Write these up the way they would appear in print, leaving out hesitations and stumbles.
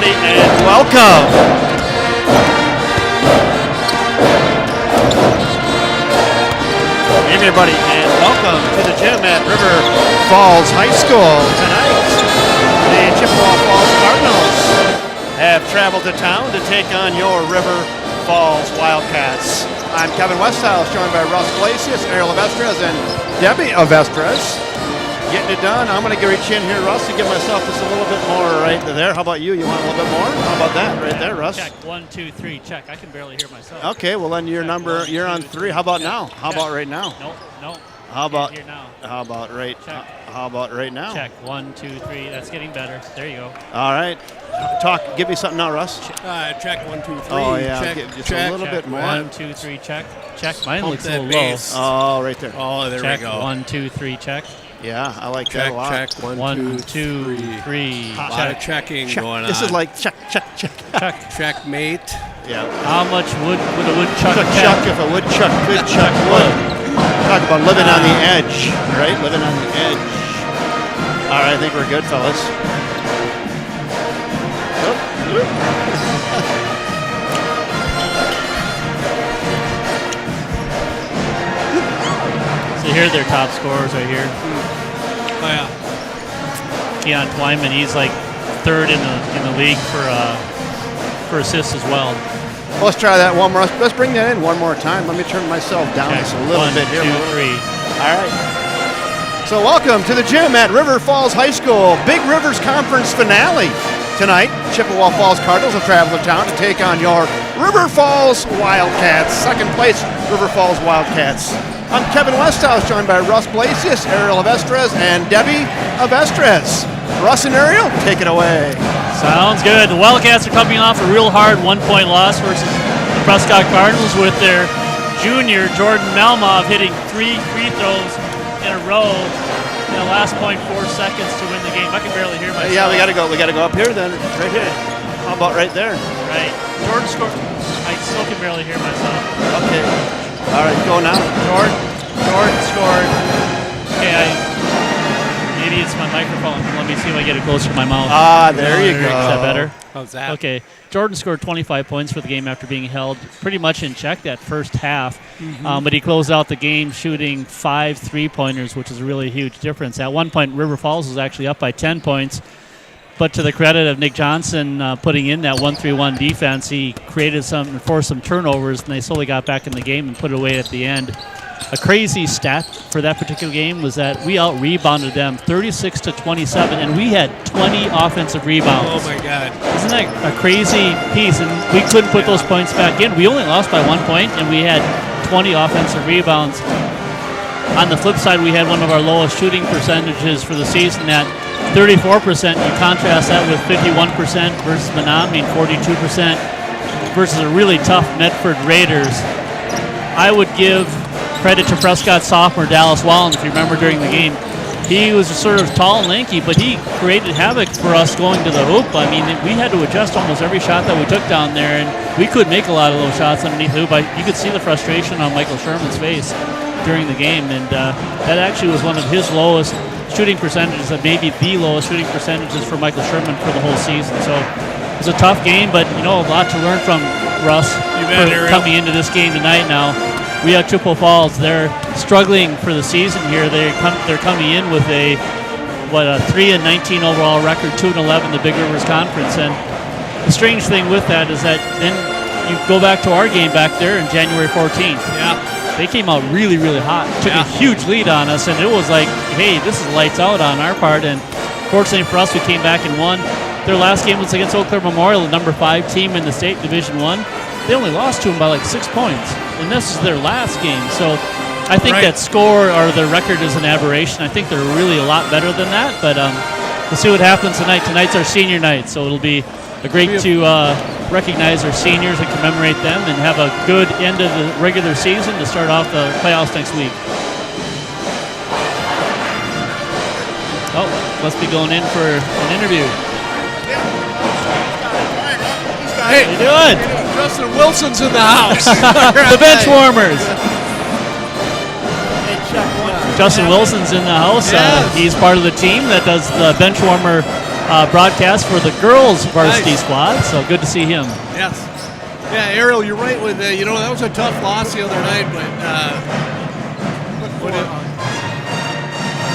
everybody, and welcome. Hey, everybody, and welcome to the gym at River Falls High School. Tonight, the Chippewa Falls Cardinals have traveled to town to take on your River Falls Wildcats. I'm Kevin Westhouse, joined by Russ Glacius, Ariel Avestres, and Debbie Avestres. Getting it done. I'm going to reach in here, Russ, to give myself just a little bit more right there. How about you? You want a little bit more? How about that right there, Russ? Check, 1, 2, 3, check. I can barely hear myself. Okay, well then your number, 1, you're 2, on 3. How about check. now? How about right now? Nope. How about here now? How about right? Check. How about right now? Check, 1, 2, 3. That's getting better. There you go. All right. Give me something now, Russ. Check 1, 2, 3. Oh yeah, check, just check, a little bit more. 1, 2, 3, check. Check. Mine Pump looks a that little low. bass. Oh, right there. Oh, there Check, we go. 1, 2, 3, check. Yeah, I like that a Check, lot. check. 1, 1, 2, 3. A lot of checking Check. going This on. is like check. Checkmate. Yeah. How much wood would a woodchuck Chuck, check? if a woodchuck could chuck wood. Talk about living on the edge, right? Living on the edge. All right, I think we're good, fellas. So here are their top scorers right here. Oh, yeah. Keon Twyman, he's like third in the league for assists as well. Let's try that one more. Let's bring that in one more time. Let me turn myself down Check. just a little 1, bit here. 2, 3. All right. So welcome to the gym at River Falls High School. Big Rivers Conference finale tonight. Chippewa Falls Cardinals will travel to town to take on your River Falls Wildcats. Second place, River Falls Wildcats. I'm Kevin Westhouse, joined by Russ Glacius, Ariel Avestres, and Debbie Avestres. Russ and Ariel, take it away. Sounds good. The Wildcats are coming off a real hard 1-point loss versus the Prescott Cardinals with their junior Jordan Malmov hitting 3 free throws in a row in the last 0.4 seconds to win the game. I can barely hear myself. Yeah, we gotta go up here then, right here. How about right there? Right. Jordan scored. I still can barely hear myself. Okay. All right, go now. Jordan scored. Okay, maybe it's my microphone. Let me see if I get it closer to my mouth. Ah, there you go. Is that better? How's that? Okay. Jordan scored 25 points for the game after being held pretty much in check that first half. But he closed out the game shooting 5 3-pointers, which is a really huge difference. At one point, River Falls was actually up by 10 points. But to the credit of Nick Johnson putting in that 1-3-1 defense, he forced some turnovers, and they slowly got back in the game and put it away at the end. A crazy stat for that particular game was that we out-rebounded them 36-27, and we had 20 offensive rebounds. Oh, my God. Isn't that a crazy piece? And we couldn't put those points back in. We only lost by 1 point, and we had 20 offensive rebounds. On the flip side, we had one of our lowest shooting percentages for the season at 34%. You contrast that with 51% versus Menominee, 42% versus a really tough Medford Raiders. I would give credit to Prescott sophomore Dallas Wallen, if you remember during the game. He was sort of tall and lanky, but he created havoc for us going to the hoop. I mean, we had to adjust almost every shot that we took down there, and we could make a lot of those shots underneath the hoop. You could see the frustration on Michael Sherman's face during the game, and that actually was one of his lowest shooting percentages, maybe the lowest shooting percentages for Michael Sherman for the whole season. So it was a tough game, but a lot to learn from Russ coming into this game tonight. Now we have Chippewa Falls. They're struggling for the season here. They're coming in with a 3-19 overall record, 2-11 the Big Rivers Conference. And the strange thing with that is that then you go back to our game back there in January 14th. Yeah. They came out really, really hot. Took a huge lead on us, and it was like, hey, this is lights out on our part. And fortunately for us, we came back and won. Their last game was against Eau Claire Memorial, the number 5 team in the state, Division I. They only lost to them by like 6 points, and this is their last game. So I think that score or their record is an aberration. I think they're really a lot better than that, but we'll see what happens tonight. Tonight's our senior night, so it'll be great to recognize our seniors and commemorate them and have a good end of the regular season to start off the playoffs next week. Oh, must be going in for an interview. Hey, how you doing? Justin Wilson's in the house. The bench warmers. Justin Wilson's in the house. Yes. He's part of the team that does the bench warmer broadcast for the girls varsity Nice. squad. So good to see him. Yes. Yeah, Ariel, you're right with that was a tough loss the other night, but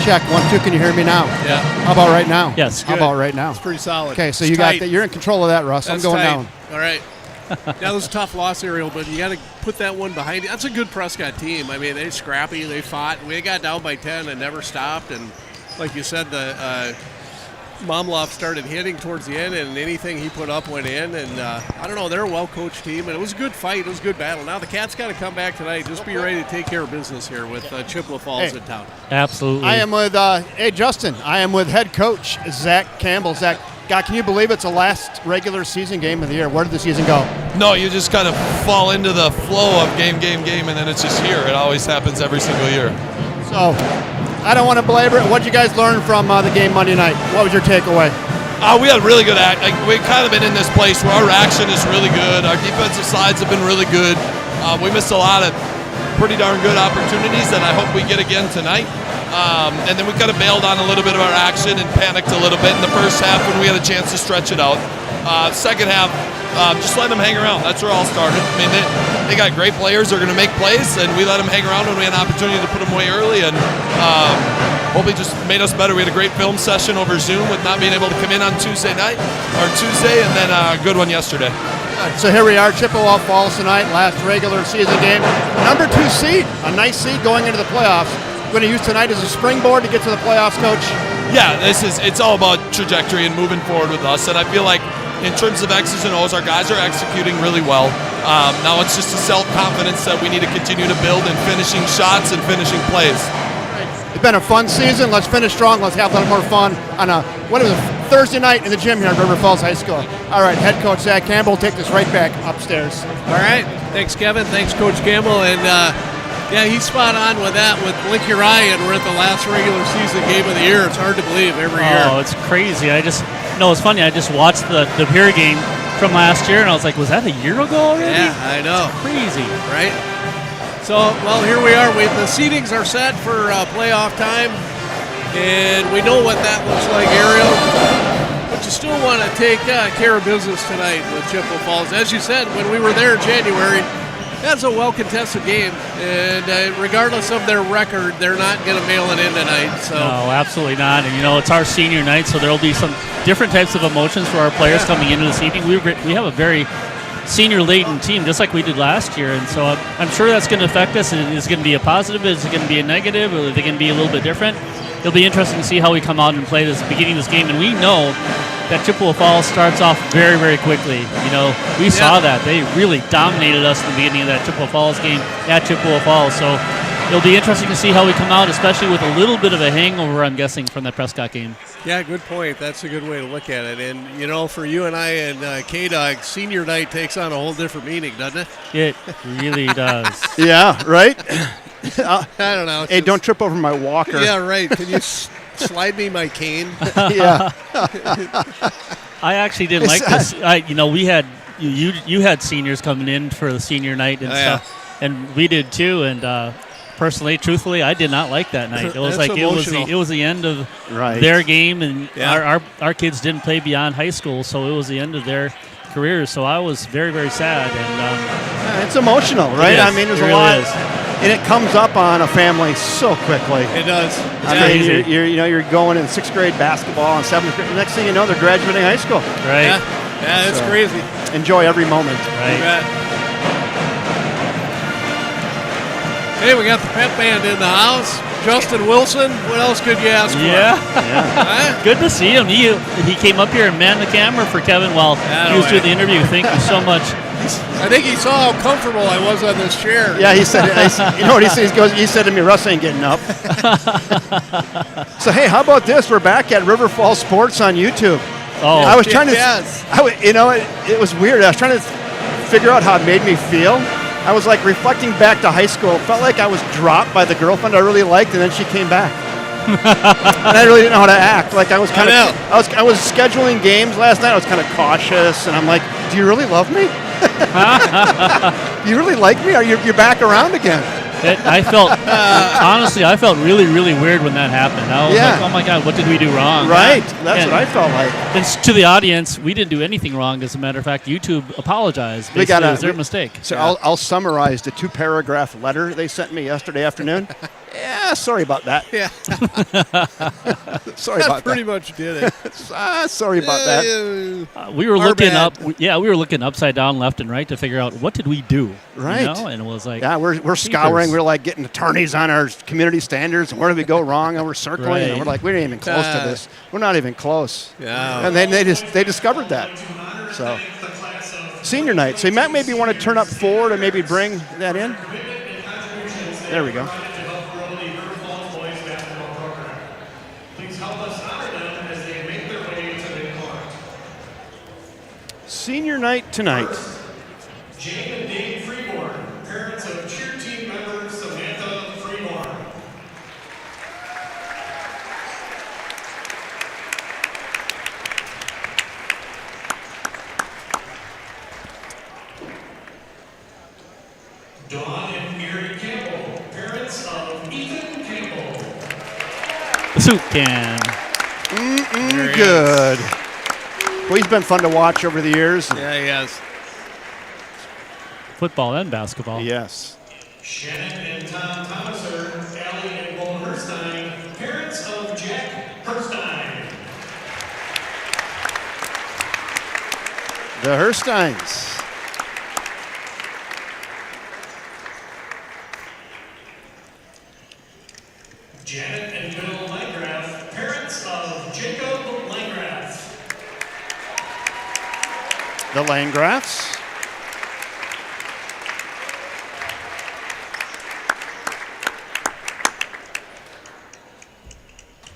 Check 1, 2. Can you hear me now? yeah, How about right now? Yes. How about right now? it's pretty solid. Okay, so It's you tight. got that. You're in control of that, Russ. That's I'm going tight. down. All right. Yeah, that was a tough loss, Ariel, but you got to put that one behind you. That's a good Prescott team. I mean, they scrappy, they fought. We got down by 10 and never stopped. And like you said, the Momloff started hitting towards the end, and anything he put up went in. And I don't know, they're a well-coached team, and it was a good fight. It was a good battle. Now the Cats got to come back tonight. Just be ready to take care of business here with Chippewa Falls Hey. in town. Absolutely. I am with, hey, Justin, I am with head coach Zach Campbell. Zach, God, can you believe it's the last regular season game of the year? Where did the season go? No, you just kind of fall into the flow of game, and then it's just here. It always happens every single year. So, I don't want to belabor it. What did you guys learn from the game Monday night? What was your takeaway? We had really good we've kind of been in this place where our action is really good. Our defensive sides have been really good. We missed a lot of pretty darn good opportunities that I hope we get again tonight. And then we kind of bailed on a little bit of our action and panicked a little bit in the first half when we had a chance to stretch it out. Second half, just let them hang around. That's where it all started. I mean, they got great players. They're going to make plays, and we let them hang around when we had an opportunity to put them away early. And hopefully just made us better. We had a great film session over Zoom with not being able to come in on Tuesday, and then a good one yesterday. So here we are, Chippewa Falls tonight, last regular season game. Number 2 seed, a nice seed going into the playoffs. Going to use tonight as a springboard to get to the playoffs, Coach? Yeah, it's all about trajectory and moving forward with us. And I feel like in terms of X's and O's, our guys are executing really well. Now it's just a self-confidence that we need to continue to build in finishing shots and finishing plays. It's been a fun season. Let's finish strong. Let's have a little more fun on a Thursday night in the gym here at River Falls High School. All right, head coach Zach Campbell will take this right back upstairs. All right. Thanks, Kevin. Thanks, Coach Campbell. And, yeah, he's spot on with that. With blink your eye, and we're at the last regular season game of the year. It's hard to believe every year. Oh, it's crazy. It's funny. I just watched the Pier game from last year, and I was like, was that a year ago already? Yeah, I know. Crazy. Right? So, well, here we are. The seedings are set for playoff time, and we know what that looks like, Ariel. But you still want to take care of business tonight with Chippewa Falls. As you said, when we were there in January, that's a well-contested game, and regardless of their record, they're not going to mail it in tonight. So. No, absolutely not. And, it's our senior night, so there will be some different types of emotions for our players coming into the season. We have a very senior-laden team, just like we did last year, and so I'm sure that's going to affect us. Is it going to be a positive? Is it going to be a negative? Or are they going to be a little bit different? It'll be interesting to see how we come out and play this beginning of this game, and we know that Chippewa Falls starts off very, very quickly. We saw that. They really dominated us in the beginning of that Chippewa Falls game at Chippewa Falls. So it'll be interesting to see how we come out, especially with a little bit of a hangover, I'm guessing, from that Prescott game. Yeah, good point. That's a good way to look at it. And, for you and I and K-Dog, senior night takes on a whole different meaning, doesn't it? It really does. Yeah, right? I don't know. Hey, don't trip over my walker. Yeah, right. Can you slide me my cane? Yeah. I actually didn't like this. We had you had seniors coming in for the senior night and stuff, and we did too. And personally, truthfully, I did not like that night. It was That's like emotional. it was the end of Right. their game, and Yeah. our kids didn't play beyond high school, so it was the end of their careers. So I was very, very sad. And Yeah, it's emotional, right? is. I mean, there's It a really lot. is. And it comes up on a family so quickly. It does. I mean, you're going in 6th grade basketball and 7th grade. The next thing you know, they're graduating high school. right, Yeah, it's So- crazy. Enjoy every moment. You right. bet. Hey, we got the pep band in the house. Justin Wilson. What else could you ask for? Yeah, Huh? good to see him. He came up here and manned the camera for Kevin while he was doing the interview. Thank you so much. I think he saw how comfortable I was on this chair. Yeah, he said. You know what he said? He said to me, "Russ ain't getting up." So hey, how about this? We're back at River Falls Sports on YouTube. Oh, I was trying to. Yes. It was weird. I was trying to figure out how it made me feel. I was like reflecting back to high school. It felt like I was dropped by the girlfriend I really liked, and then she came back. And I really didn't know how to act. Like I was kind of. I was scheduling games last night. I was kind of cautious, and I'm like, "Do you really love me? Do you really like me? You're back around again?" I felt, honestly, I felt really, really weird when that happened. I was like, oh my God, what did we do wrong? Right. That's what I felt like. And to the audience, we didn't do anything wrong. As a matter of fact, YouTube apologized. Basically, it was their mistake. So I'll summarize the 2-paragraph letter they sent me yesterday afternoon. Yeah, sorry about that. Yeah. Sorry about pretty that. much did it. Sorry about that. We were Our looking bad. we were looking upside down, left and right to figure out what did we do. Right. You know? And it was like, Yeah, we're scouring. We're like getting attorneys on our community standards. And where did we go wrong? And we're circling. Right. And we're like, we ain't even close to this. We're not even close. Yeah. And they discovered that. So senior night. So you might maybe want to turn up 4 to maybe bring that in. There we go. Senior night tonight. Jane and Dave Freeborn, parents of cheer team member Samantha Freeborn. Dawn and Mary Campbell, parents of Ethan Campbell. the soup can. Good. Well, he's been fun to watch over the years. Yeah, he has. Football and basketball. Yes. Shannon and Tom Thomaser, Allie and Bull Herstein, parents of Jack Herstein. The Hersteins. Janet and Bill Landgraf, parents of Jacob Landgraf. The Landgrafs.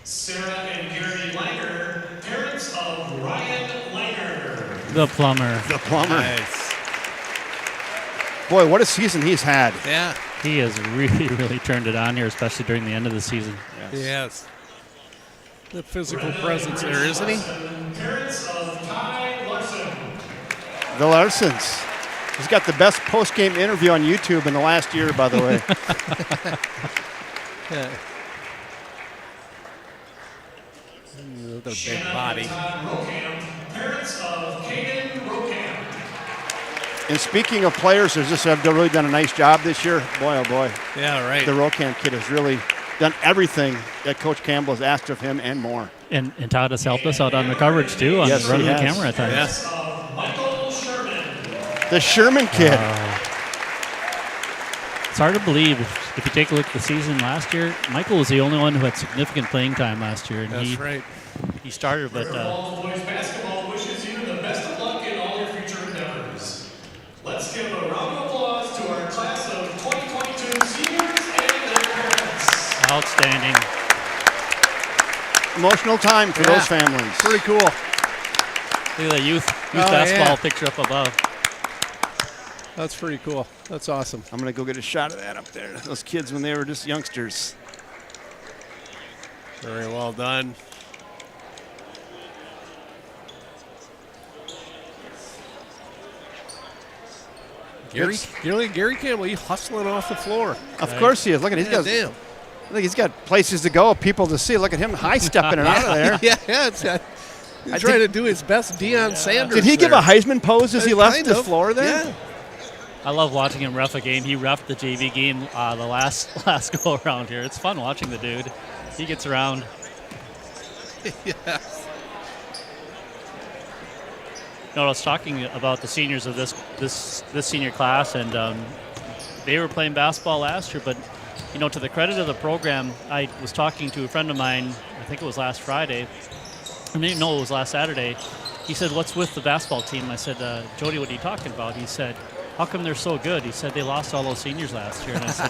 Sarah and Gary Langer, parents of Ryan Langer. The plumber. The plumber. Nice. Boy, what a season he's had. Yeah. He has really, really turned it on here, especially during the end of the season. Yes. The physical presence there, isn't he? Parents of Ty Larson. The Larsons. He's got the best post-game interview on YouTube in the last year, by the way. Yeah. With a big body. Todd Rokamp, parents of Kaden Rokamp. And speaking of players, there's just have really done a nice job this year. Boy, oh boy. Yeah, right. The Rocamp kid has really done everything that Coach Campbell has asked of him and more. And Todd has helped us out on the coverage, too, on Yes, he running the has. camera at times. Yes. Of Michael Sherman. The Sherman kid. It's hard to believe if you take a look at the season last year. Michael was the only one who had significant playing time last year, and That's right. he started, but Falls Boys Basketball wishes you the best of luck in all your future endeavors. Let's give a round of applause to our class of 2022 seniors and their parents. outstanding. Emotional time for those families. Pretty cool. Look at that youth basketball yeah. picture up above. That's pretty cool. That's awesome. I'm going to go get a shot of that up there. Those kids when they were just youngsters. Very well done. Gary Campbell, he's hustling off the floor. Of course he is. Look at Damn. I think he's got places to go, people to see. Look at him high-stepping it out of there. Yeah, it's he's trying to do his best Deion Sanders. Did he give there. a Heisman pose as he left Kind the of. floor there? Yeah. I love watching him ref a game. He reffed the JV game the last go around here. It's fun watching the dude. He gets around. Yes. No, I was talking about the seniors of this senior class, and they were playing basketball last year. But to the credit of the program, I was talking to a friend of mine. I think it was last Friday. No, it was last Saturday. He said, "What's with the basketball team?" I said, "Jody, what are you talking about?" He said, "How come they're so good?" He said, "They lost all those seniors last year." And I said,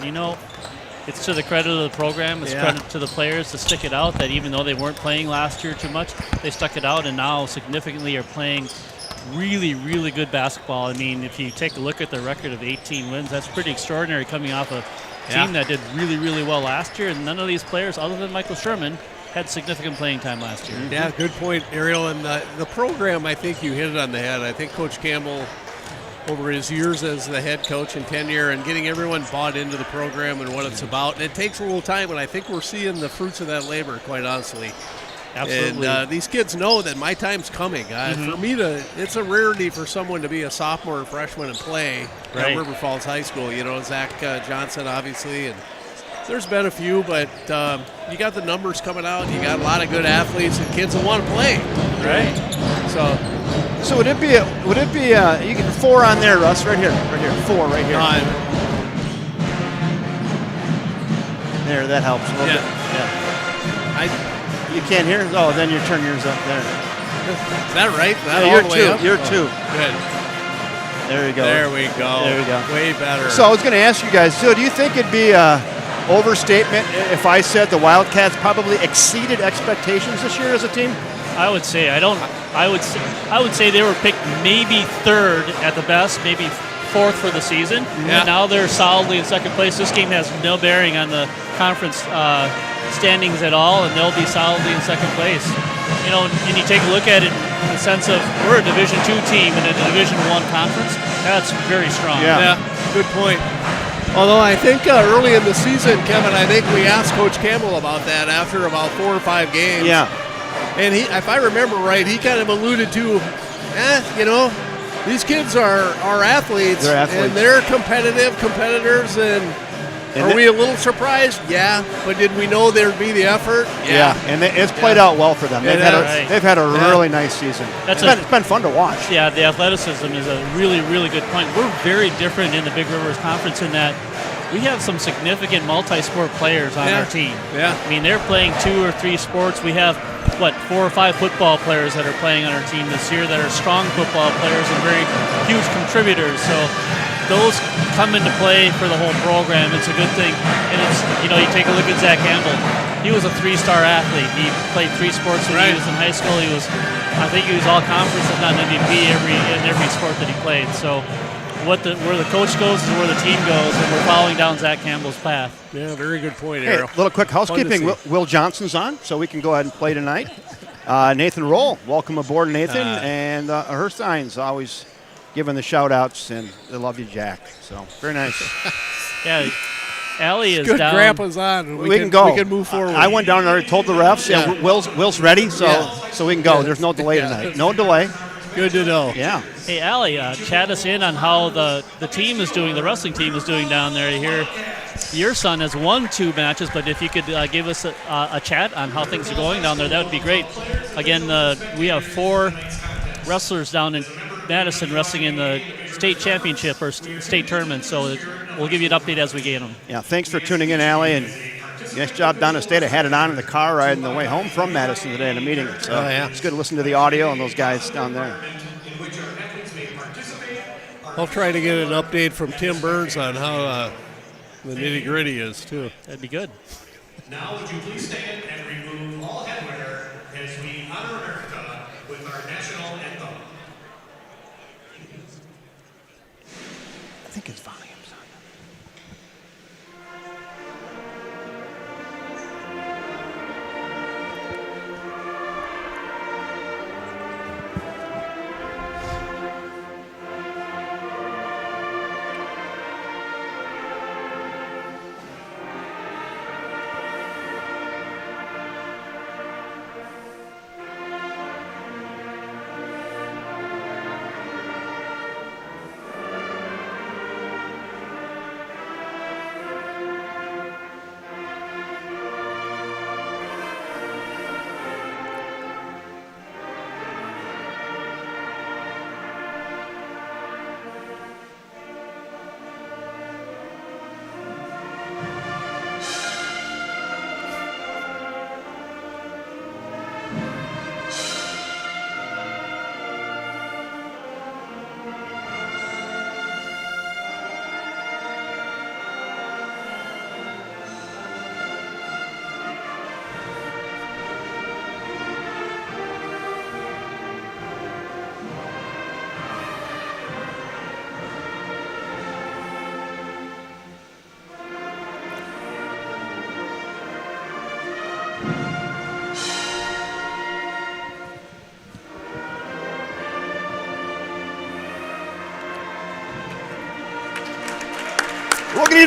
it's to the credit of the program. It's credit to the players to stick it out. That even though they weren't playing last year too much, they stuck it out and now significantly are playing really, really good basketball. I mean, if you take a look at their record of 18 wins, that's pretty extraordinary coming off a team that did really, really well last year. And none of these players, other than Michael Sherman, had significant playing time last year. Yeah, good point, Ariel. And the program, I think you hit it on the head. I think Coach Campbell over his years as the head coach and tenure, and getting everyone bought into the program and what it's about. And it takes a little time, and I think we're seeing the fruits of that labor, quite honestly. Absolutely. And these kids know that my time's coming. For me it's a rarity for someone to be a sophomore or freshman and play at River Falls High School. You know, Zach Johnson, obviously, and there's been a few, but you got the numbers coming out. You got a lot of good athletes and kids that want to play. Right. So would it be you get 4 on there, Russ, right here, 4 right here. There, that helps a little bit. Yeah. You can't hear? Oh, then you turn yours up there. Is that right? You're 2. Good. There you go. There we go. There we go. Way better. So I was going to ask you guys, so do you think it'd be overstatement if I said the Wildcats probably exceeded expectations this year as a team? I would say I would say they were picked maybe 3rd at the best, maybe 4th for the season. Yeah. And now they're solidly in 2nd place. This game has no bearing on the conference standings at all, and they'll be solidly in 2nd place. You know, and you take a look at it in the sense of we're a Division II team in a Division I conference. That's very strong. Yeah, good point. Although I think early in the season, Kevin, I think we asked Coach Campbell about that after about 4 or 5 games. Yeah. And he, if I remember right, he kind of alluded to, you know, these kids are athletes. They're athletes. And they're competitors, and are we a little surprised? Yeah. But did we know there'd be the effort? Yeah. And it's played out well for them. They've had a really nice season. It's been fun to watch. Yeah, the athleticism is a really, really good point. We're very different in the Big Rivers Conference in that we have some significant multi-sport players on our team. Yeah. I mean, they're playing 2 or 3 sports. We have, 4 or 5 football players that are playing on our team this year that are strong football players and very huge contributors. So those come into play for the whole program. It's a good thing. And it's, you know, you take a look at Zach Campbell. He was a 3-star athlete. He played 3 sports when he was in high school. I think he was all conference, if not MVP, in every sport that he played. So where the coach goes is where the team goes, and we're following down Zach Campbell's path. Yeah, very good point, Hey, Errol. little quick housekeeping. Will Johnson's on, so we can go ahead and play tonight. Nathan Roll, welcome aboard, Nathan. And Herstein's always giving the shout-outs, and they love you, Jack. So, very nice. Yeah, Allie is Good down. Grandpa's on. We can go. We can move forward. I went down and already told the refs, Will's ready, so we can go. There's no delay tonight. No delay. Good to know. Yeah. Hey, Allie, chat us in on how the team is doing, the wrestling team is doing down there. Here, your son has won 2 matches, but if you could give us a chat on how things are going down there, that would be great. Again, we have 4 wrestlers down in Madison wrestling in the state championship or state tournament, so we'll give you an update as we gain them. Yeah, thanks for tuning in, Allie, and nice job down the state. I had it on in the car riding the way home from Madison today in a meeting. So it's good to listen to the audio and those guys down there. I'll try to get an update from Tim Burns on how the nitty-gritty is, too. That'd be good. Now would you please stand and remove all headwear as we honor America with our national anthem. I think it's volume's on.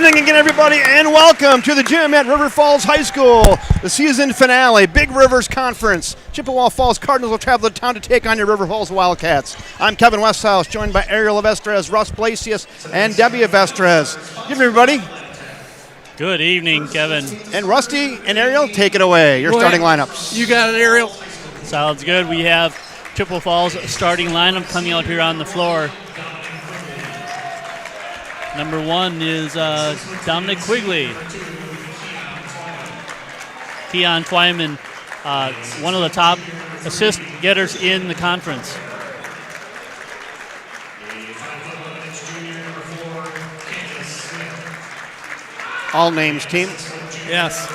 evening again, everybody, and welcome to the gym at River Falls High School, the season finale, Big Rivers Conference. Chippewa Falls Cardinals will travel to town to take on your River Falls Wildcats. I'm Kevin Westhouse, joined by Ariel Avestres, Russ Blasius, and Debbie Avestres. Good evening, everybody. Good evening, Kevin. And Rusty and Ariel, take it away. Your starting lineups. You got it, Ariel. Sounds good. We have Chippewa Falls starting lineup coming out here on the floor. Number 1 is Dominic Quigley. Keon Twyman, one of the top assist getters in the conference. All names team. Yes.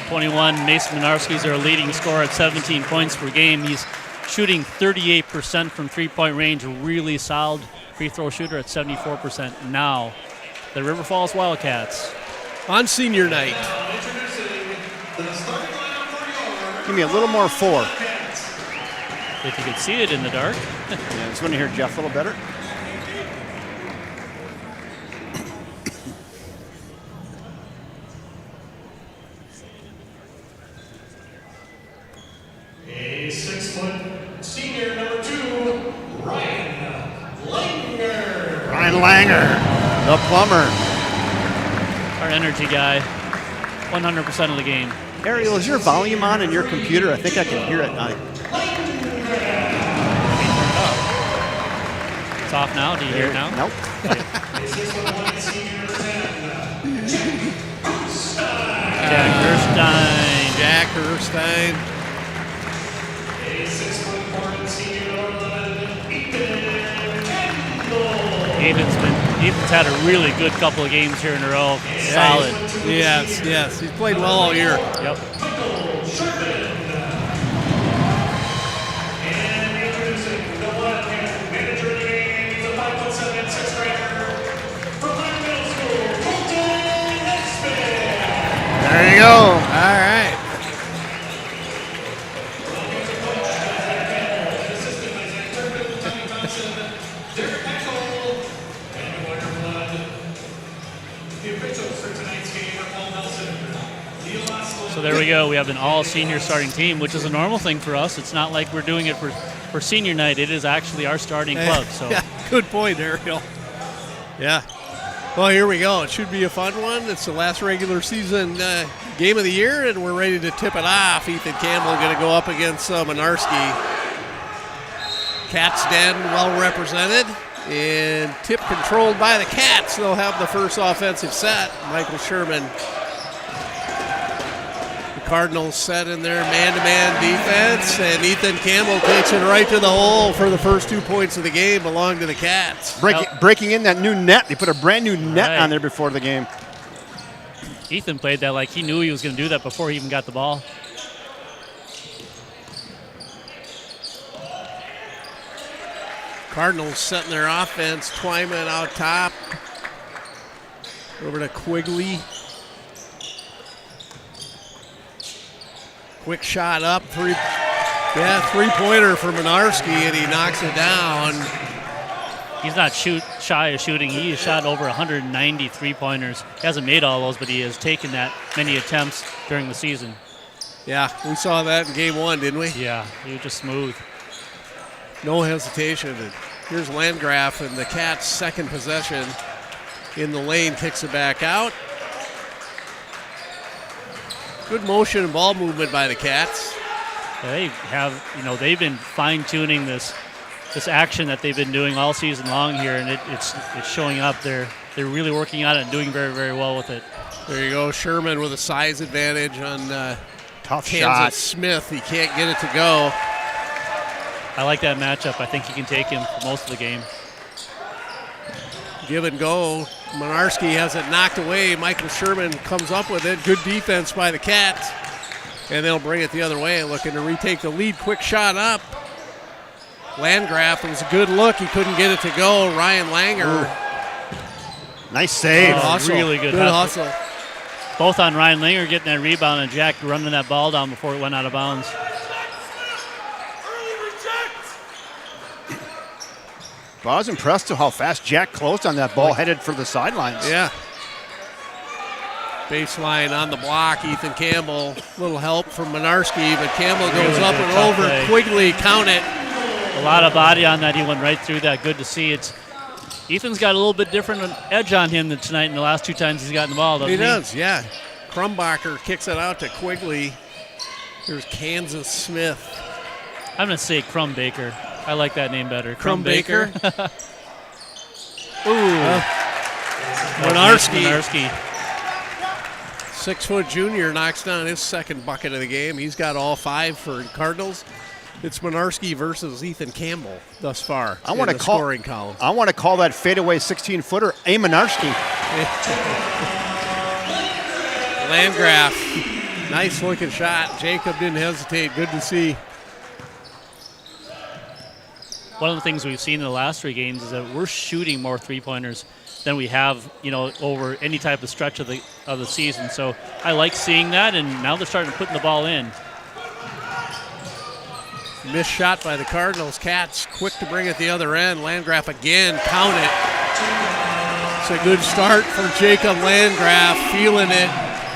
21, Mason Minarski is our leading scorer at 17 points per game. He's shooting 38% from three-point range, really solid free throw shooter at 74%. Now, the River Falls Wildcats. On senior night. Give me a little more 4. If you could see it in the dark. Yeah, I just want to hear Jeff a little better. A 6-foot senior, number 2, Ryan Langer. Ryan Langer, the plumber. Our energy guy, 100% of the game. Ariel, is your volume on in your computer? I think I can hear it. It's off now. Do you hear it now? Nope. A 6'1" senior, 10, Jack Herstein. Jack Herstein. A 6'4" senior, 11, Ethan Kendall. Ethan's had a really good couple of games here in a row. Solid. Yes. He's played well all year. Yep. And introducing the Wildcat manager of the game, the 5'7" sixth grader from Pine Middle School, Colton Exman. There you go. All right. So there we go. We have an all-senior starting team, which is a normal thing for us. It's not like we're doing it for senior night. It is actually our starting club. So Yeah, good point, Ariel. Yeah. Well, here we go. It should be a fun one. It's the last regular season game of the year, and we're ready to tip it off. Ethan Campbell going to go up against Minarski. Cats Den well represented, and tip controlled by the Cats. They'll have the first offensive set. Michael Sherman. The Cardinals set in their man-to-man defense, and Ethan Campbell takes it right to the hole for the first 2 points of the game, belong to the Cats. Breaking in that new net. They put a brand new net Right. on there before the game. Ethan played that like he knew he was going to do that before he even got the ball. Cardinals setting their offense. Twyman out top. Over to Quigley. Quick shot up. Three-pointer for Minarski, and he knocks it down. He's not shy of shooting. He has shot over 190 three-pointers. He hasn't made all those, but he has taken that many attempts during the season. Yeah, we saw that in game 1, didn't we? Yeah, he was just smooth. No hesitation. And here's Landgraf, and the Cats' second possession in the lane, kicks it back out. Good motion and ball movement by the Cats. They have, they've been fine-tuning this action that they've been doing all season long here, and it's showing up. They're really working on it and doing very, very well with it. There you go, Sherman with a size advantage on Tough Kansas shot. Smith. He can't get it to go. I like that matchup. I think he can take him for most of the game. Give and go. Minarski has it knocked away. Michael Sherman comes up with it. Good defense by the Cats. And they'll bring it the other way, looking to retake the lead. Quick shot up. Landgraf, it was a good look. He couldn't get it to go. Ryan Langer. Nice save. Hustle. Really good hustle. Both on Ryan Langer getting that rebound and Jack running that ball down before it went out of bounds. Well, I was impressed to how fast Jack closed on that ball, headed for the sidelines. Yeah. Baseline on the block, Ethan Campbell. Little help from Minarski, but Campbell goes Really up good, and tough over. play. Quigley, count it. A lot of body on that. He went right through that. Good to see. Ethan's got a little bit different edge on him than tonight in the last 2 times he's gotten the ball, doesn't he? He does, yeah. Krumbacher kicks it out to Quigley. There's Kansas Smith. I'm going to say Crum Baker. I like that name better. Crum Baker. Ooh. Minarski. Minarski. 6-foot junior knocks down his second bucket of the game. He's got all 5 for Cardinals. It's Minarski versus Ethan Campbell thus far I want in to the call scoring column. I want to call that fadeaway 16-footer a Minarski. Landgraf, nice looking shot. Jacob didn't hesitate. Good to see. One of the things we've seen in the last 3 games is that we're shooting more 3-pointers than we have, over any type of stretch of the season. So I like seeing that, and now they're starting to put the ball in. Missed shot by the Cardinals. Cats quick to bring it the other end. Landgraf again, count it. It's a good start for Jacob Landgraf, feeling it.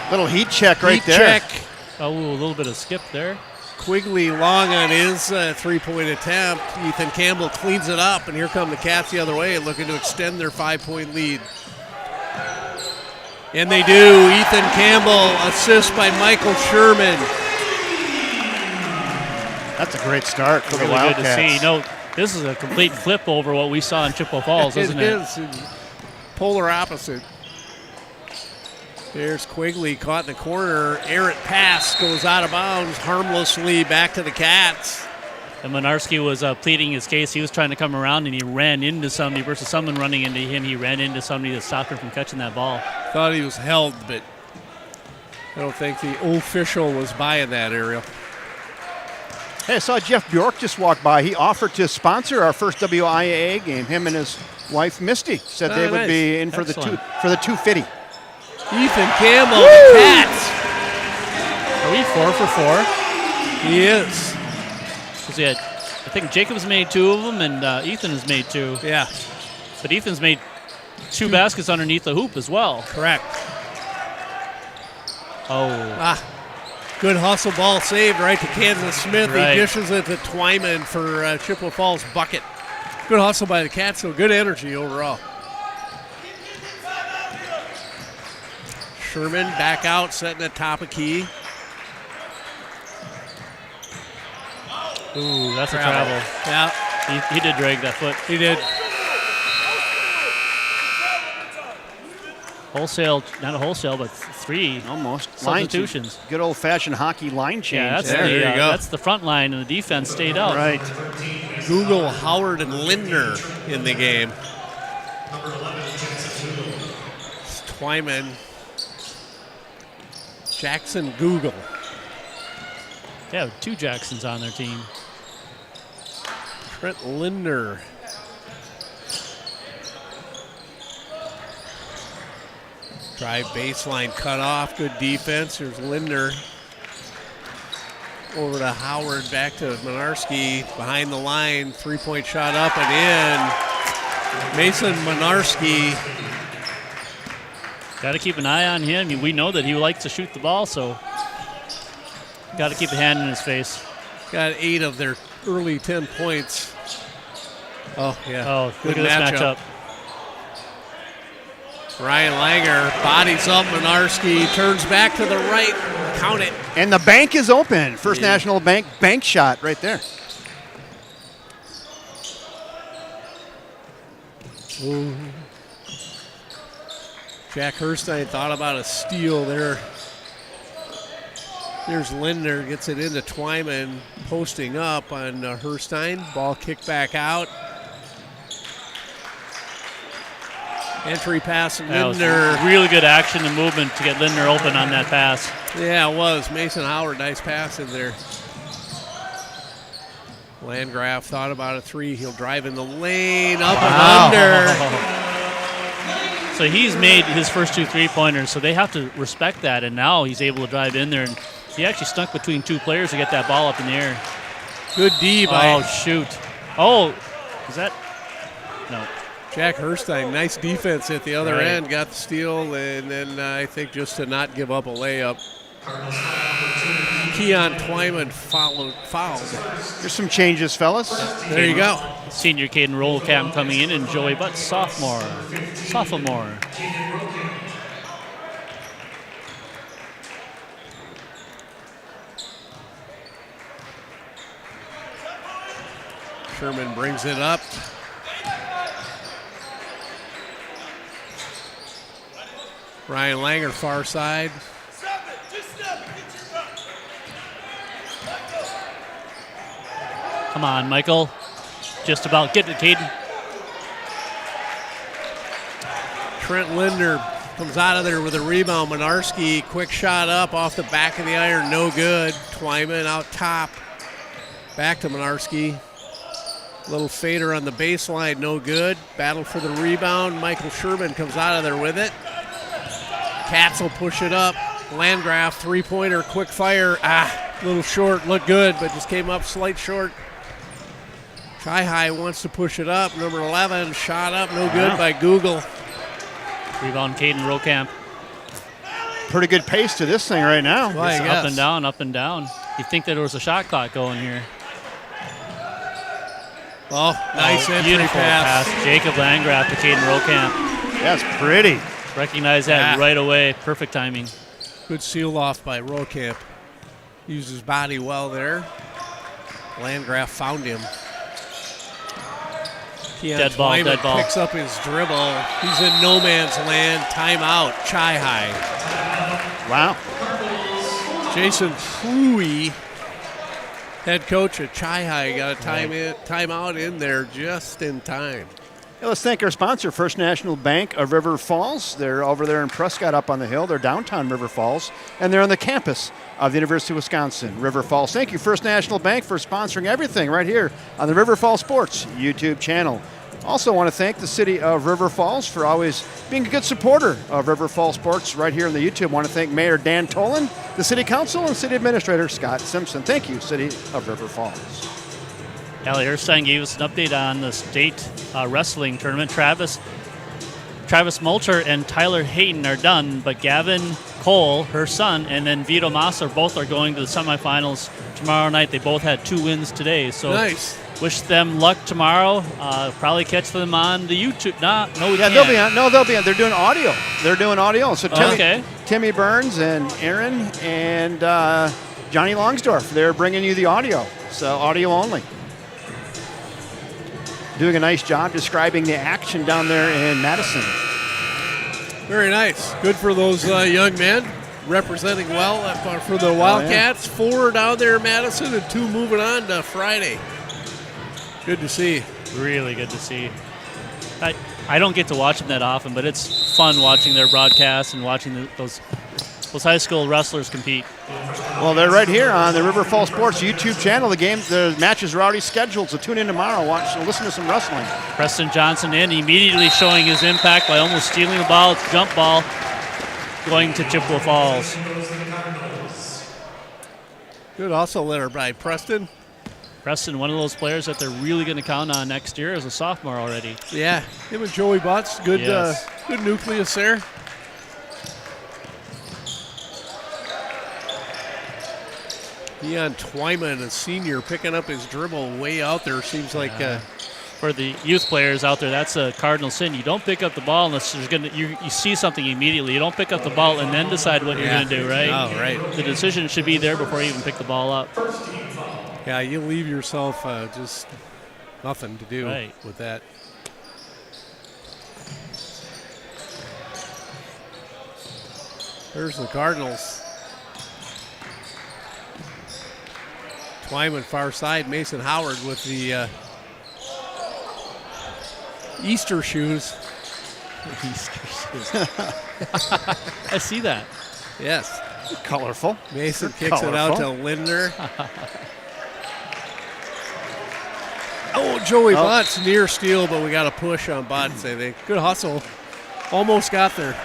Little heat check right Heat there. check. Oh, a little bit of skip there. Quigley long on his 3-point attempt. Ethan Campbell cleans it up, and here come the Cats the other way, looking to extend their 5-point lead. And they do. Ethan Campbell, assist by Michael Sherman. That's a great start for the Really good Wildcats. to see. This is a complete flip over what we saw in Chippewa Falls, isn't it? It is. Polar opposite. There's Quigley caught in the corner. Errant pass goes out of bounds harmlessly back to the Cats. And Minarski was pleading his case. He was trying to come around, and he ran into somebody versus someone running into him. He ran into somebody that stopped him from catching that ball. Thought he was held, but I don't think the official was buying that, Ariel. Hey, I saw Jeff Bjork just walk by. He offered to sponsor our first WIAA game. Him and his wife Misty said they would nice. be in for Excellent. the 250. Ethan Campbell, the Cats. Are we 4 for 4? He is. Because I think Jacob's made 2 of them, and Ethan has made 2. Yeah, But Ethan's made 2 baskets underneath the hoop as well. correct. Oh, Good hustle ball saved right to Kansas Smith. Right. He dishes it to Twyman for Chippewa Falls bucket. Good hustle by the Cats, so good energy overall. Sherman back out, setting at top of key. ooh, that's a travel. Yeah, He did drag that foot. he did. Wholesale, not a wholesale, but 3 Almost. substitutions. Good old-fashioned hockey line change. Yeah, that's There you go. that's the front line, and the defense stayed out. right. Google, Howard, and Lindner in the game. It's Twyman, Jackson, Google. Yeah, 2 Jacksons on their team. Trent Lindner. Drive baseline cut off. Good defense. Here's Lindner. Over to Howard. Back to Minarski. Behind the line. 3-point shot up and in. Mason Minarski. Got to keep an eye on him. We know that he likes to shoot the ball, so got to keep a hand in his face. Got 8 of their early 10 points. Oh, yeah. Oh, look at this matchup. Ryan Langer bodies up Minarski, turns back to the right, count it. And the bank is open. First National Bank shot right there. Ooh. Jack Herstein thought about a steal there. There's Lindner, gets it into Twyman, posting up on Herstein. Ball kicked back out. Entry pass, That was Lindner. really good action and movement to get Lindner open on that pass. Yeah, it was. Mason Howard, nice pass in there. Landgraf thought about a 3. He'll drive in the lane, up and under. So he's made his first 2 3-pointers, so they have to respect that, and now he's able to drive in there, and he actually stuck between 2 players to get that ball up in the air. Good D by Oh, shoot. Oh, is that? No. Jack Herstein, nice defense at the other Right. end, got the steal, and then I think just to not give up a layup. Keon Twyman fouled. Here's some changes, fellas. There you go. Senior Caden Rollcam coming in, and Joey Butts, sophomore. Sherman brings it up. Ryan Langer, far side. Come on, Michael. Just about. Get it, Caden. Trent Linder comes out of there with a rebound. Minarski, quick shot up off the back of the iron, no good. Twyman out top. Back to Minarski. Little fader on the baseline, no good. Battle for the rebound. Michael Sherman comes out of there with it. Katz will push it up. Landgraf, three-pointer, quick fire. Little short, looked good, but just came up slight short. Chi-High wants to push it up. Number 11, shot up, no good by Google. Rebound, Caden Rollcamp. Pretty good pace to this thing right now. Well, I It's guess. up and down, up and down. You'd think that there was a shot clock going here. Oh, nice entry Beautiful pass. Jacob Landgraf to Caden Rollcamp. That's pretty. Recognize that Yeah. right away. Perfect timing. Good seal off by Rollcamp. Used his body well there. Landgraf found him. Keon Dead ball, Twyman dead ball. picks up his dribble. He's in no man's land. Timeout. Chi-High. Wow. Jason Pluey, head coach at Chi-High, got a timeout in there just in time. Hey, let's thank our sponsor, First National Bank of River Falls. They're over there in Prescott up on the hill. They're downtown River Falls, and they're on the campus of the University of Wisconsin, River Falls. Thank you, First National Bank, for sponsoring everything right here on the River Falls Sports YouTube channel. Also want to thank the city of River Falls for always being a good supporter of River Falls Sports right here on the YouTube. Want to thank Mayor Dan Tolan, the City Council, and City Administrator Scott Simpson. Thank you, City of River Falls. Allie Erstein gave us an update on the state wrestling tournament. Travis Mulcher and Tyler Hayton are done, but Gavin Cole, her son, and then Vito Massa both are going to the semifinals tomorrow night. They both had 2 wins today, so Nice. wish them luck tomorrow. Probably catch them on the YouTube. No, we Yeah, can't. they'll be on. No, they'll be on. They're doing audio. So Okay. Timmy Burns and Aaron and Johnny Longsdorf, they're bringing you the audio. So audio only. Doing a nice job describing the action down there in Madison. Very nice. Good for those young men representing well for the Wildcats. 4 down there in Madison and 2 moving on to Friday. Good to see. Really good to see. I don't get to watch them that often, but it's fun watching their broadcasts and watching those high school wrestlers compete. Well, they're right here on the River Falls Sports YouTube channel. The matches are already scheduled, so tune in tomorrow. Listen to some wrestling. Preston Johnson in, immediately showing his impact by almost stealing the ball. It's a jump ball going to Chippewa Falls. Good also there by Preston. Preston, one of those players that they're really going to count on next year as a sophomore already. Yeah, him and Joey Butts. Good, Yes. good nucleus there. Keon Twyman, a senior, picking up his dribble way out there. Seems like For the youth players out there, that's a cardinal sin. You don't pick up the ball unless there's you see something immediately. You don't pick up the ball and then decide what you're going to do, right? Oh, right. The decision should be there before you even pick the ball up. Yeah, you leave yourself just nothing to do Right. with that. There's the Cardinals. Twyman far side. Mason Howard with the Easter shoes. I see that. Yes. Colorful. Mason kicks it out to Colorful. Lindner. Joey Butts near steal, but we got a push on Butts, I think. Good hustle. Almost got there.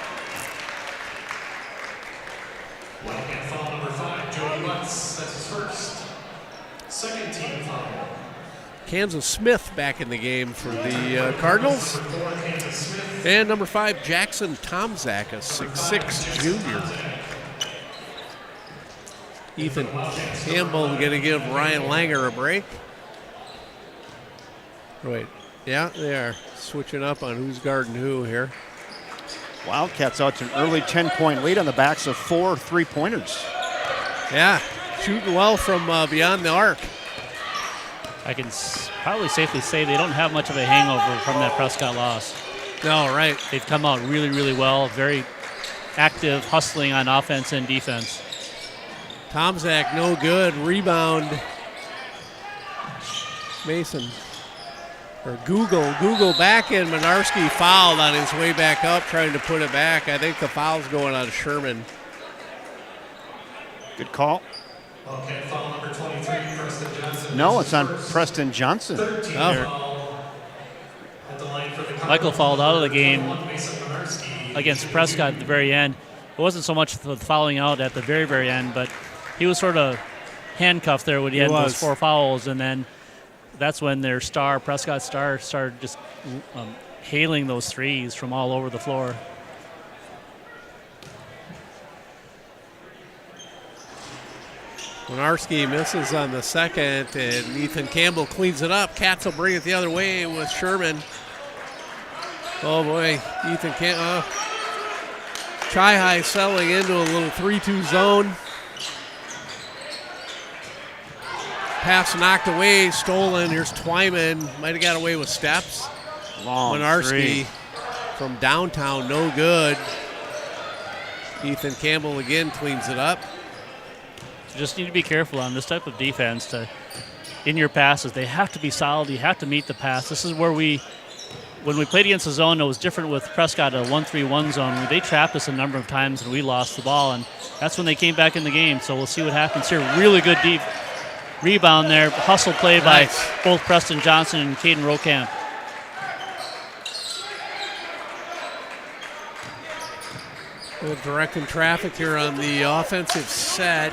Wildcat foul number 5, Joey Butts. That's his first. Second team foul. Kansas Smith back in the game for the Cardinals. And number 5, Jackson Tomzak, a 6'6" junior. Ethan Campbell going to give Ryan Langer a break. Wait, yeah, they are switching up on who's guarding who here. Wildcats out to an early 10-point lead on the backs of 4 3-pointers. Yeah, shooting well from beyond the arc. I can probably safely say they don't have much of a hangover from that Prescott loss. No, right. They've come out really, really well, very active, hustling on offense and defense. Tomzak, no good. Rebound. Mason. Or Google back in. Minarski fouled on his way back up, trying to put it back. I think the foul's going on Sherman. Good call. Okay, foul number 23, Preston Johnson. No, it's on Preston Johnson. 13 foul at the line for the Michael fouled out of the game Mason Minarski. against Prescott at the very end. It wasn't so much the fouling out at the very, very end, but he was sort of handcuffed there when he had those 4 fouls, and then that's when their Prescott star, started just hailing those threes from all over the floor. Minarski misses on the second, and Ethan Campbell cleans it up. Cats will bring it the other way with Sherman. Oh boy, Ethan Campbell. Chi-Hi settling into a little 3-2 zone. Pass knocked away, stolen. Here's Twyman. Might have got away with steps. Long Minarski three. from downtown, no good. Ethan Campbell again cleans it up. You just need to be careful on this type of defense. In your passes, they have to be solid. You have to meet the pass. This is where when we played against the zone, it was different with Prescott, a 1-3-1 zone. They trapped us a number of times and we lost the ball, and that's when they came back in the game. So we'll see what happens here. Really good deep rebound there. Hustle play by both Preston Johnson and Caden Rokamp. Directing traffic here on the offensive set.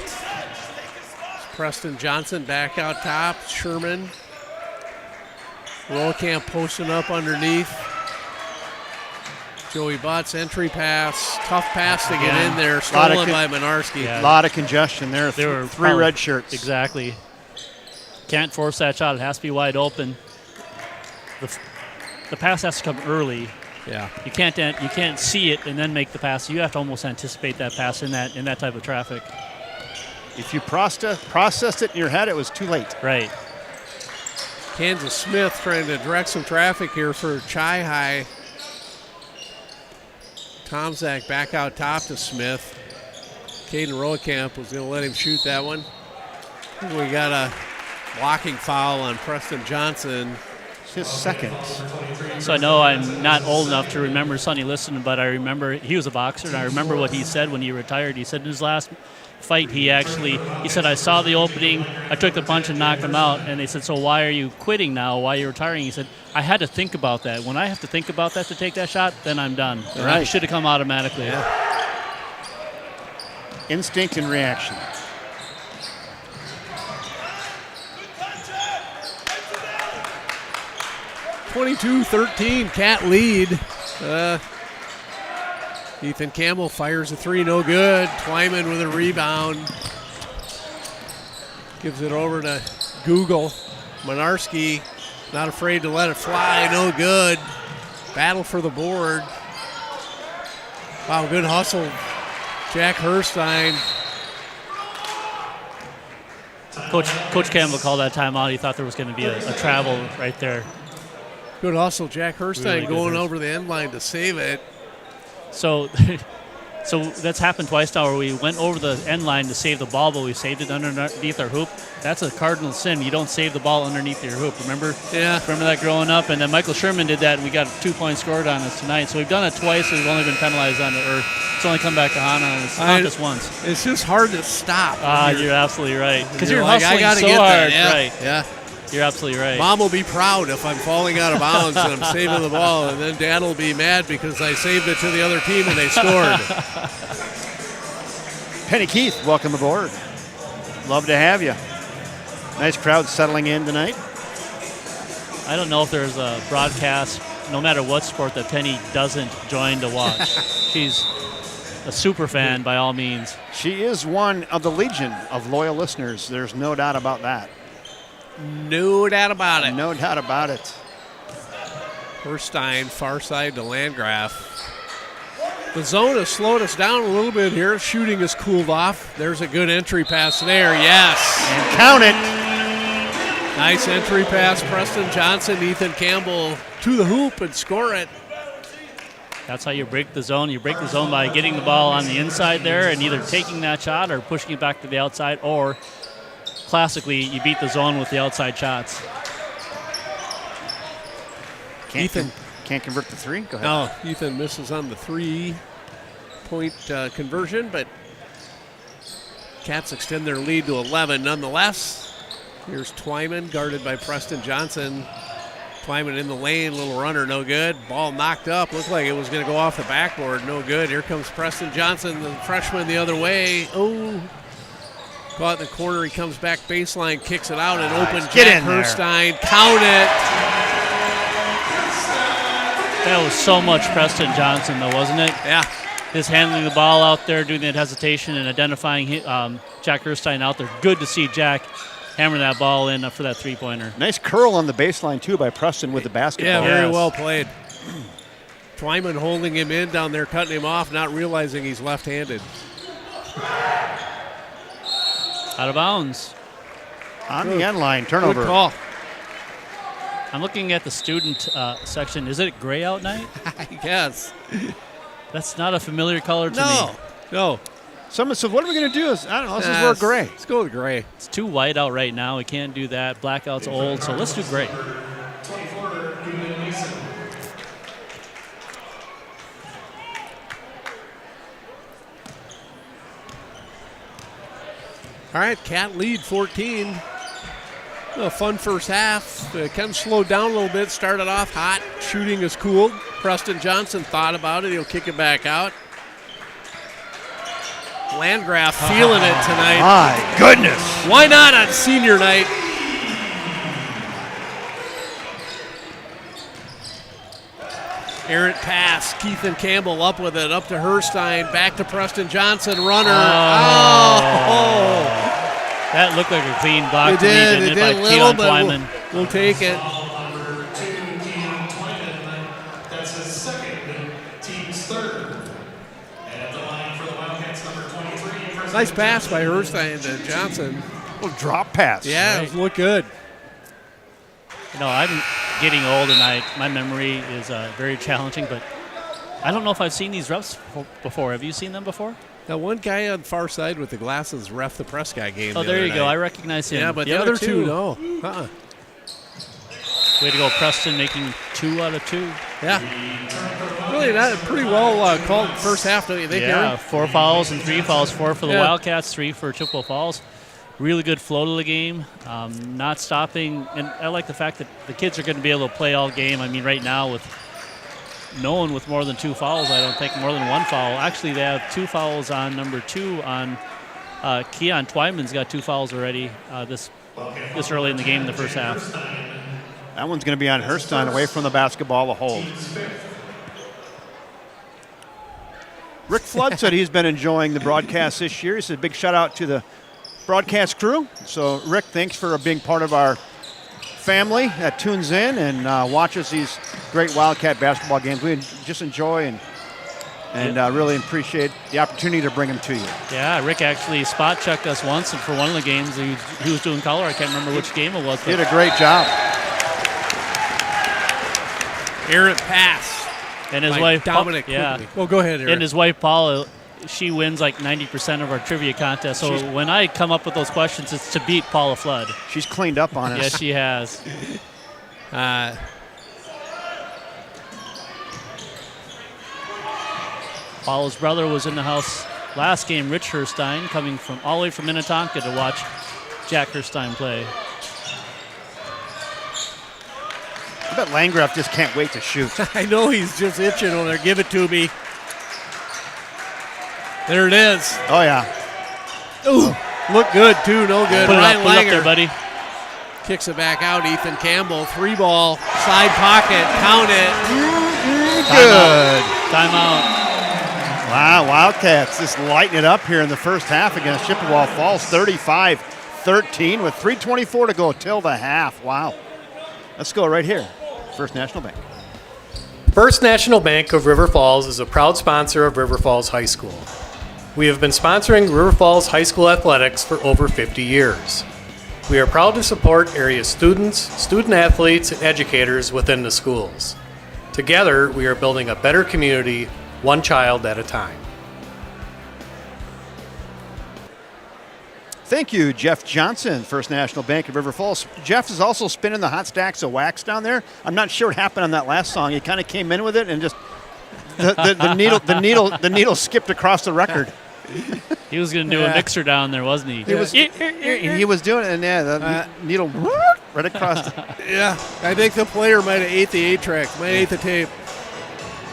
Preston Johnson back out top. Sherman. Rokamp posting up underneath. Joey Butts, entry pass. Tough pass to get in there. Stolen by Minarski. A lot of congestion there. There were 3 red shirts. Exactly. Can't force that shot. It has to be wide open. The pass has to come early. Yeah. You can't see it and then make the pass. You have to almost anticipate that pass in that type of traffic. If you processed it in your head, it was too late. Right. Kansas Smith trying to direct some traffic here for Chi-Hi. Tomzak back out top to Smith. Caden Rokamp was going to let him shoot that one. We got a blocking foul on Preston Johnson. It's his second. So I know I'm not old enough to remember Sonny Liston, but I remember he was a boxer, and I remember what he said when he retired. He said in his last fight, he said, I saw the opening, I took the punch and knocked him out. And they said, so why are you quitting now? Why are you retiring? He said, I had to think about that. When I have to think about that to take that shot, then I'm done. Right. It should have come automatically. Yeah. Instinct and reaction. (22-13) Cat lead. Ethan Campbell fires a 3, no good. Twyman with a rebound. Gives it over to Google. Minarski not afraid to let it fly, no good. Battle for the board. Wow, good hustle. Jack Herstein. Coach Campbell called that timeout. He thought there was going to be a travel right there. Good hustle, Jack Herstein Really going over the end line to save it. So that's happened twice now where we went over the end line to save the ball, but we saved it underneath our hoop. That's a cardinal sin. You don't save the ball underneath your hoop. Remember? Yeah. Remember that growing up? And then Michael Sherman did that, and we got a 2-point scored on us tonight. So we've done it twice, and we've only been penalized on it, or it's only come back to haunt on us. Not just once. It's just hard to stop. You're absolutely right. Because you're like, hustling I gotta so get hard. that. Yeah. Right. Yeah. You're absolutely right. Mom will be proud if I'm falling out of bounds and I'm saving the ball, and then Dad will be mad because I saved it to the other team and they scored. Penny Keith, welcome aboard. Love to have you. Nice crowd settling in tonight. I don't know if there's a broadcast, no matter what sport, that Penny doesn't join to watch. She's a super fan by all means. She is one of the legion of loyal listeners. There's no doubt about that. No doubt about it. No doubt about it. Herstein, far side to Landgraf. The zone has slowed us down a little bit here. Shooting has cooled off. There's a good entry pass there. Yes. And count it. Nice entry pass. Preston Johnson, Ethan Campbell to the hoop and score it. That's how you break the zone. You break the zone by getting the ball on the inside there and either taking that shot or pushing it back to the outside, or classically, you beat the zone with the outside shots. Ethan can't convert the three? Go ahead. No, Ethan misses on the 3-point conversion, but Cats extend their lead to 11 nonetheless. Here's Twyman, guarded by Preston Johnson. Twyman in the lane, little runner, no good. Ball knocked up, looked like it was going to go off the backboard, no good. Here comes Preston Johnson, the freshman the other way. Oh, caught in the corner, he comes back baseline, kicks it out, and open Jack Herstein. Count it. That was so much Preston Johnson, though, wasn't it? Yeah. His handling the ball out there, doing that hesitation, and identifying Jack Herstein out there. Good to see Jack hammer that ball in for that three-pointer. Nice curl on the baseline, too, by Preston with the basketball. Yeah, very well played. Twyman holding him in down there, cutting him off, not realizing he's left-handed. Out of bounds. On the end line, turnover. Good call. I'm looking at the student section. Is it gray out night? I guess. That's not a familiar color to me. No. So what are we going to do? I don't know. Let's just wear gray. Let's go with gray. It's too white out right now. We can't do that. Blackout's old, so let's do gray. 24, Newman Mason. All right, Cat lead 14. A fun first half. Kind of slowed down a little bit. Started off hot. Shooting is cooled. Preston Johnson thought about it. He'll kick it back out. Landgraf feeling it tonight. My goodness. Why not on senior night? Errant pass. Keith and Campbell up with it. Up to Herstein. Back to Preston Johnson. Runner. Oh. That looked like a clean block It to me, did. didn't It it, did a by little, Keon but Twyman. we'll take it. Number 2, Keon Twyman. That's his second, team's third. And at the line for the Wildcats, number 23. Nice pass by Herstein to Johnson. Little drop pass. Yeah, Right. it looked good. You know, I'm getting old, and my memory is very challenging, but I don't know if I've seen these refs before. Have you seen them before? That one guy on the far side with the glasses ref the Prescott game. Oh, there you go. I recognize him. Yeah, but the other two, no. Way to go, Preston, making 2 out of 2. Yeah. Really, that pretty well called first half, don't you think, Yeah, Aaron? 4 fouls and 3 fouls. 4 for the Yeah. Wildcats, 3 for Chippewa Falls. Really good flow to the game, not stopping. And I like the fact that the kids are going to be able to play all game. I mean, right now with no one with more than 2 fouls, I don't think more than 1 foul. Actually, they have 2 fouls on number 2 on Keon Twyman's got 2 fouls already this early in the game in the first half. That one's going to be on Herstein, away from the basketball, a hold. Rick Flood said he's been enjoying the broadcast this year. He said big shout out to the broadcast crew. So, Rick, thanks for being part of our family that tunes in and watches these great Wildcat basketball games. We just enjoy and really appreciate the opportunity to bring them to you. Yeah, Rick actually spot checked us once, and for one of the games he was doing color. I can't remember which game it was. Did a great job. Errant pass. And his by wife, Dominic. yeah. Quigley. Well, go ahead, Aaron. And his wife, Paula, she wins like 90% of our trivia contests. So when I come up with those questions, it's to beat Paula Flood. She's cleaned up on us. Yes, she has. Paula's brother was in the house last game, Rich Herstein, coming from all the way from Minnetonka to watch Jack Herstein play. I bet Landgraf just can't wait to shoot. I know he's just itching over there. Give it to me. There it is. Oh, yeah. Ooh, look good, too. No good. Put it Ryan up there, Langer. buddy. Kicks it back out. Ethan Campbell, 3-ball, side pocket, count it. Good. Timeout. Wow, Wildcats just lighting it up here in the first half against Chippewa Falls, 35-13 with 3:24 to go till the half. Wow. Let's go right here. First National Bank. First National Bank of River Falls is a proud sponsor of River Falls High School. We have been sponsoring River Falls High School athletics for over 50 years. We are proud to support area students, student athletes, and educators within the schools. Together, we are building a better community, one child at a time. Thank you, Jeff Johnson, First National Bank of River Falls. Jeff is also spinning the hot stacks of wax down there. I'm not sure what happened on that last song. He kind of came in with it and just the needle skipped across the record. He was going to do a mixer down there, wasn't he? He was doing it, and the needle right across. Yeah, I think the player might have ate the 8-track, might have ate the tape.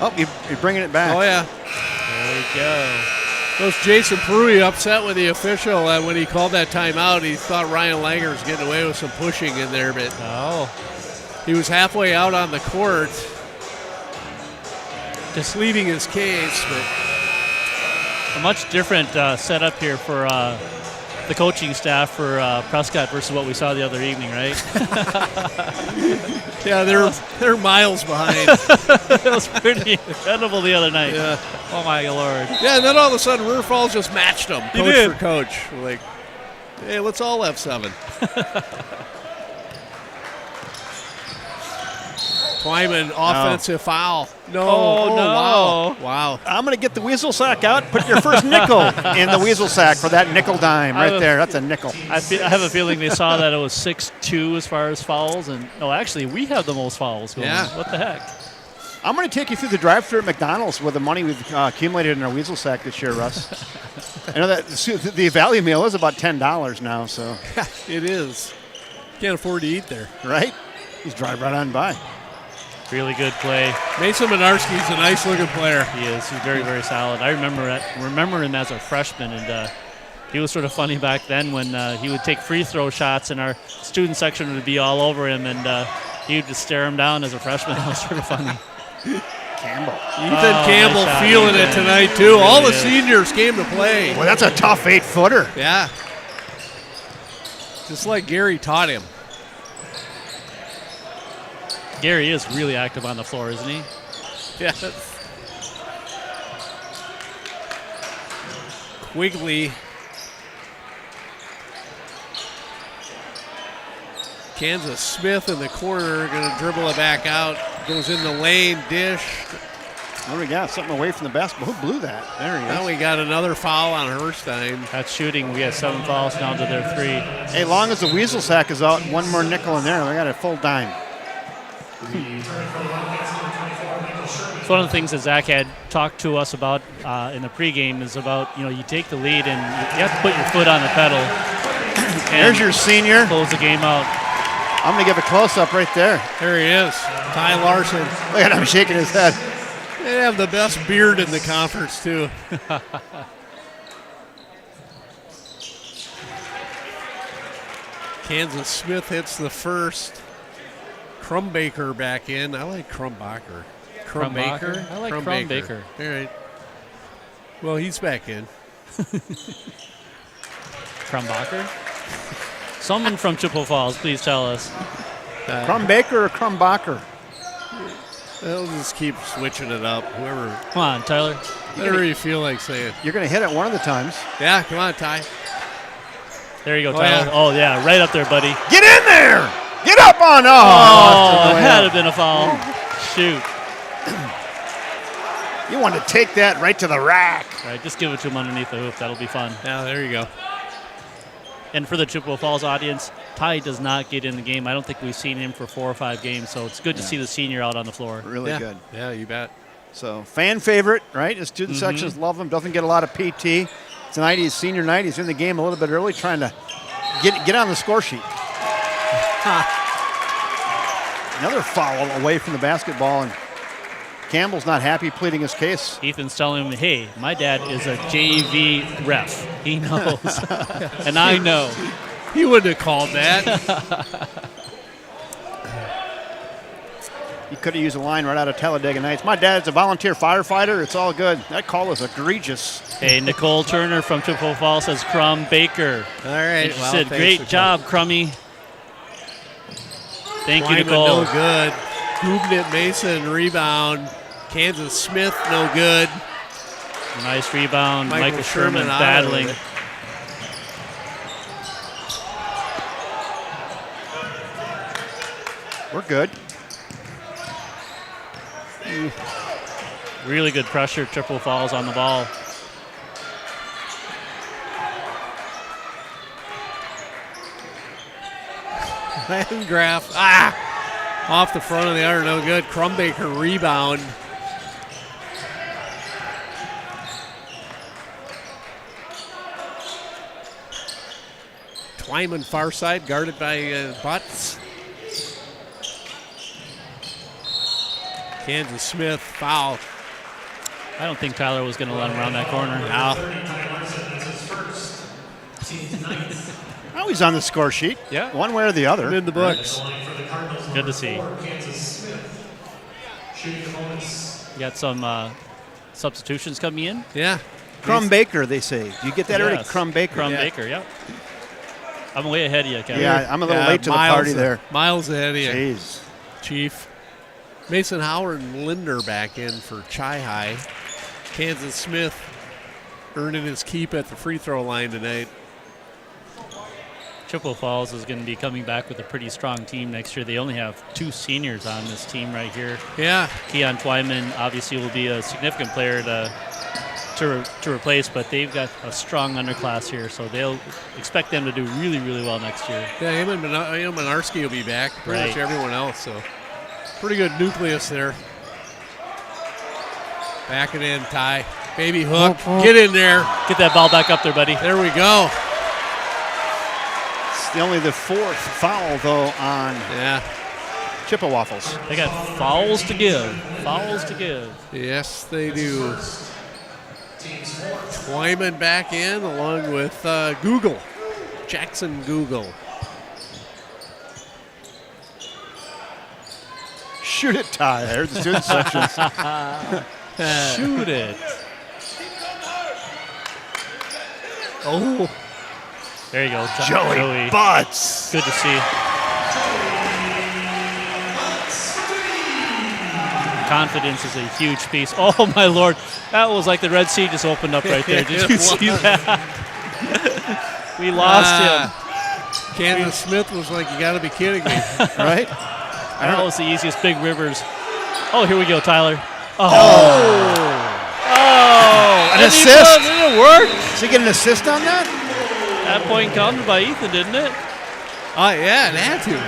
Oh, you're bringing it back. Oh, yeah. There we go. Was Jason Pruitt upset with the official when he called that timeout? He thought Ryan Langer was getting away with some pushing in there, but he was halfway out on the court, just leaving his case. But A much different setup here for the coaching staff for Prescott versus what we saw the other evening, right? yeah, they're miles behind. It was pretty incredible the other night. Yeah. Oh my Lord. Yeah, and then all of a sudden River Falls just matched them, He coach did. for coach. Like, hey, let's all have 7. Twyman, offensive foul. No. Oh, no. Wow. I'm going to get the weasel sack out. Put your first nickel in the weasel sack for that nickel dime right there. That's a nickel. I have a feeling they saw that it was 6-2 as far as fouls, and actually we have the most fouls going. Yeah. What the heck? I'm going to take you through the drive-thru at McDonald's with the money we've accumulated in our weasel sack this year, Russ. I know that the value meal is about $10 now, so. It is. Can't afford to eat there. Right? Just drive right on by. Really good play. Mason Minarski's a nice-looking player. He is. He's very, very solid. I remember him as a freshman, and he was sort of funny back then when he would take free throw shots, and our student section would be all over him, and he would just stare him down as a freshman. That was sort of funny. Campbell. Ethan Campbell nice shot, feeling Ethan. it tonight, too. All the Really is. seniors came to play. Well, that's a tough 8-footer. Yeah. Just like Gary taught him. Gary is really active on the floor, isn't he? Yeah. Quigley. Kansas Smith in the corner, going to dribble it back out. Goes in the lane, dish. What do we got? Something away from the basketball. Who blew that? There he is. Now we got another foul on Herstein. That's shooting. We got 7 fouls down to their 3. Hey, long as the weasel sack is out, one more nickel in there, we got a full dime. It's one of the things that Zach had talked to us about in the pregame is about, you take the lead and you have to put your foot on the pedal. There's your senior. Close the game out. I'm going to give a close-up right there. There he is, Ty Larson. Look at him shaking his head. They have the best beard in the conference, too. Kansas Smith hits the first. Crumbaker back in. I like Crumbacher. Crumbaker? I like Crumbaker. All right. Well, he's back in. Crumbacher? Someone from Chippewa Falls, please tell us. Crumbaker or Crumbacher? They'll just keep switching it up. Whoever, Come on, Tyler. whatever you feel like saying. You're going to hit it one of the times. Yeah, come on, Ty. There you go, Oh, Tyler. yeah. Oh, yeah, right up there, buddy. Get in there! Get up on! Oh, Oh, it had to have been a foul. Shoot. you want to take that right to the rack. All right, just give it to him underneath the hoop. That'll be fun. Yeah, there you go. And for the Chippewa Falls audience, Ty does not get in the game. I don't think we've seen him for 4 or 5 games, so it's good to see the senior out on the floor. Really Yeah. good. Yeah, you bet. So, fan favorite, right? The student sections love him. Doesn't get a lot of PT. Tonight, he's senior night. He's in the game a little bit early, trying to get on the score sheet. Another foul away from the basketball, and Campbell's not happy, pleading his case. Ethan's telling him, hey, my dad is a JV ref. He knows. And I know. He wouldn't have called that. You could have used a line right out of Talladega Nights. My dad's a volunteer firefighter. It's all good. That call was egregious. Hey, Nicole Turner from Chippewa Falls says Crum Baker. All right. She said, great job, Crummy. Thank you, Wyman, Nicole. no good. Gubnit Mason, rebound. Kansas Smith, no good. Nice rebound. Michael Sherman out of battling. it. We're good. Really good pressure. Chippewa Falls on the ball. Landgraf, off the front of the arm, no good. Crumbaker rebound. Twyman far side, guarded by Butts. Kansas Smith foul. I don't think Tyler was going to let him around that corner. Oh, he's on the score sheet. Yeah. One way or the other. In the books. Good to see. You got some substitutions coming in. Yeah. Crumb Baker, they say. Do you get that already? Yes. Crumb Baker. Crumb Baker, yeah. I'm way ahead of you, Kevin. Yeah, I'm a little late to the party there. Miles ahead of you, Jeez. Chief. Mason Howard and Linder back in for Chi High. Kansas Smith earning his keep at the free throw line tonight. Chippewa Falls is going to be coming back with a pretty strong team next year. They only have 2 seniors on this team right here. Yeah. Keon Twyman obviously will be a significant player to replace, but they've got a strong underclass here, so they'll expect them to do really, really well next year. Yeah, him and Minarski will be back. Pretty much Right. everyone else, so pretty good nucleus there. Back it in, Ty. Baby hook. Get in there. Get that ball back up there, buddy. There we go. It's only the 4th foul, though, on Chippewa Waffles. They got fouls to give. Fouls to give. Yes, they do. Twyman back in along with Google. Jackson Google. Shoot it, Ty. There's the student sections. Shoot it. Oh. There you go. Joey Butts. Good to see. Confidence is a huge piece. Oh, my Lord. That was like the Red Sea just opened up right there. Did you see that? We lost him. Kansas Smith was like, you got to be kidding me. Right? That was the easiest Big Rivers. Oh, here we go, Tyler. Oh. An And he assist? did it work. Does he get an assist on that? That point counted by Ethan, didn't it? Oh, yeah, it had to.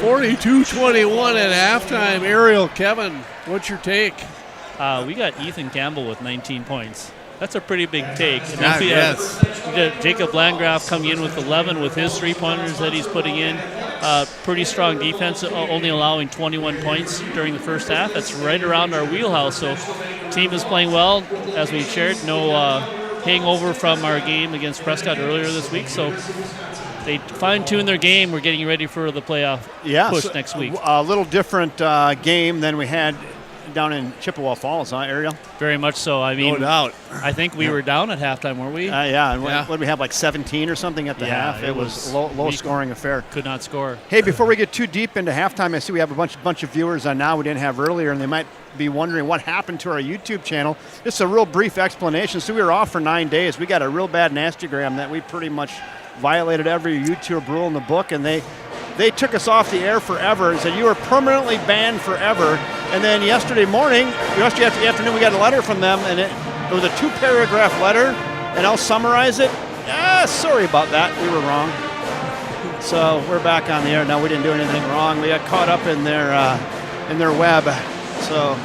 42-21 at halftime. Ariel, Kevin, what's your take? We got Ethan Campbell with 19 points. That's a pretty big take. And Yeah, we yes. got Jacob Landgraf coming in with 11 with his 3-pointers that he's putting in. Pretty strong defense, only allowing 21 points during the first half. That's right around our wheelhouse. So team is playing well, as we shared. No hangover from our game against Prescott earlier this week. So they fine-tuned their game. We're getting ready for the playoff push next week. A little different game than we had down in Chippewa Falls, huh, Ariel? Very much so. I mean, No doubt. I think we were down at halftime, weren't we? Yeah, and what did we have, like 17 or something at the Yeah, half? it It was was- a we low-scoring affair. Could not score. Hey, before we get too deep into halftime, I see we have a bunch of viewers on now we didn't have earlier, and they might be wondering what happened to our YouTube channel. Just a real brief explanation. So we were off for 9 days. We got a real bad nastygram that we pretty much violated every YouTube rule in the book, and they took us off the air forever and said, you are permanently banned forever. And then yesterday afternoon, we got a letter from them, and it was a 2-paragraph letter, and I'll summarize it. Sorry about that. We were wrong. So we're back on the air now. We didn't do anything wrong. We got caught up in their web. So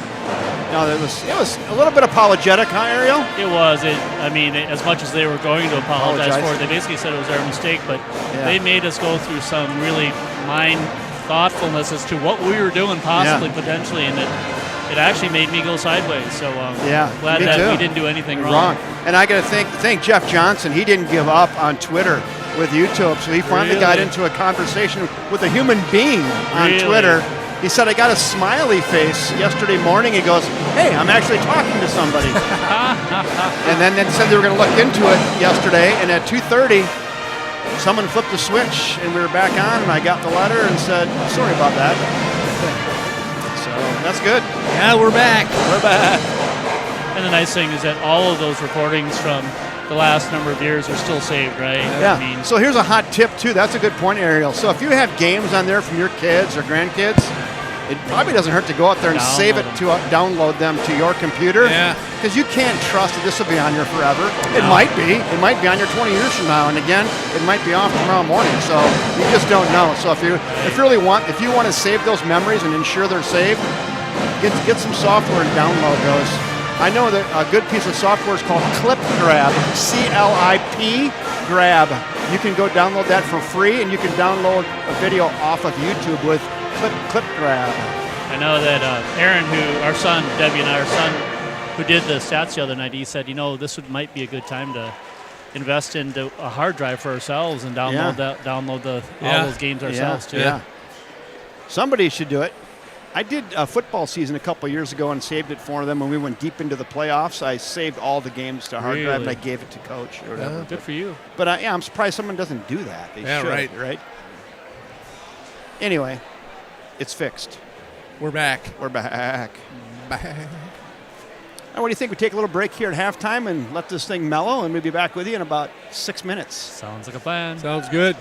it was a little bit apologetic, huh, Ariel? It was. As much as they were going to apologize for it, they basically said it was their mistake, but they made us go through some really mind thoughtfulness as to what we were doing potentially, and it actually made me go sideways. So Yeah, glad me that too. we didn't do anything wrong. And I got to thank Jeff Johnson. He didn't give up on Twitter with YouTube, so he finally got Really? into a conversation with a human being on Really? Twitter. He said, I got a smiley face yesterday morning. He goes, hey, I'm actually talking to somebody. And then they said they were going to look into it yesterday, and at 2:30, someone flipped the switch, and we were back on, and I got the letter and said, sorry about that. So that's good. Yeah, we're back. We're back. And the nice thing is that all of those recordings from the last number of years are still saved, right? Yeah. I mean, So here's a hot tip too. That's a good point, Ariel. So if you have games on there from your kids or grandkids, it probably doesn't hurt to go out there and save it to download them to your computer. Yeah. Because you can't trust that this will be on here forever. It might be. It might be on here 20 years from now, and again, it might be off tomorrow morning. So you just don't know. So if you want to save those memories and ensure they're saved, get some software and download those. I know that a good piece of software is called Clip Grab, C-L-I-P Grab. You can go download that for free, and you can download a video off of YouTube with Clip Grab. I know that Aaron, our son, Debbie and our son, who did the stats the other night, he said, this might be a good time to invest into a hard drive for ourselves and download all those games ourselves too. Yeah. Somebody should do it. I did a football season a couple years ago and saved it for them when we went deep into the playoffs. I saved all the games to hard drive and I gave it to coach or whatever. Good for you. But I'm surprised someone doesn't do that. They should, right? Anyway, it's fixed. We're back. We're back. Now, what do you think? We take a little break here at halftime and let this thing mellow, and we'll be back with you in about 6 minutes. Sounds like a plan. Sounds good.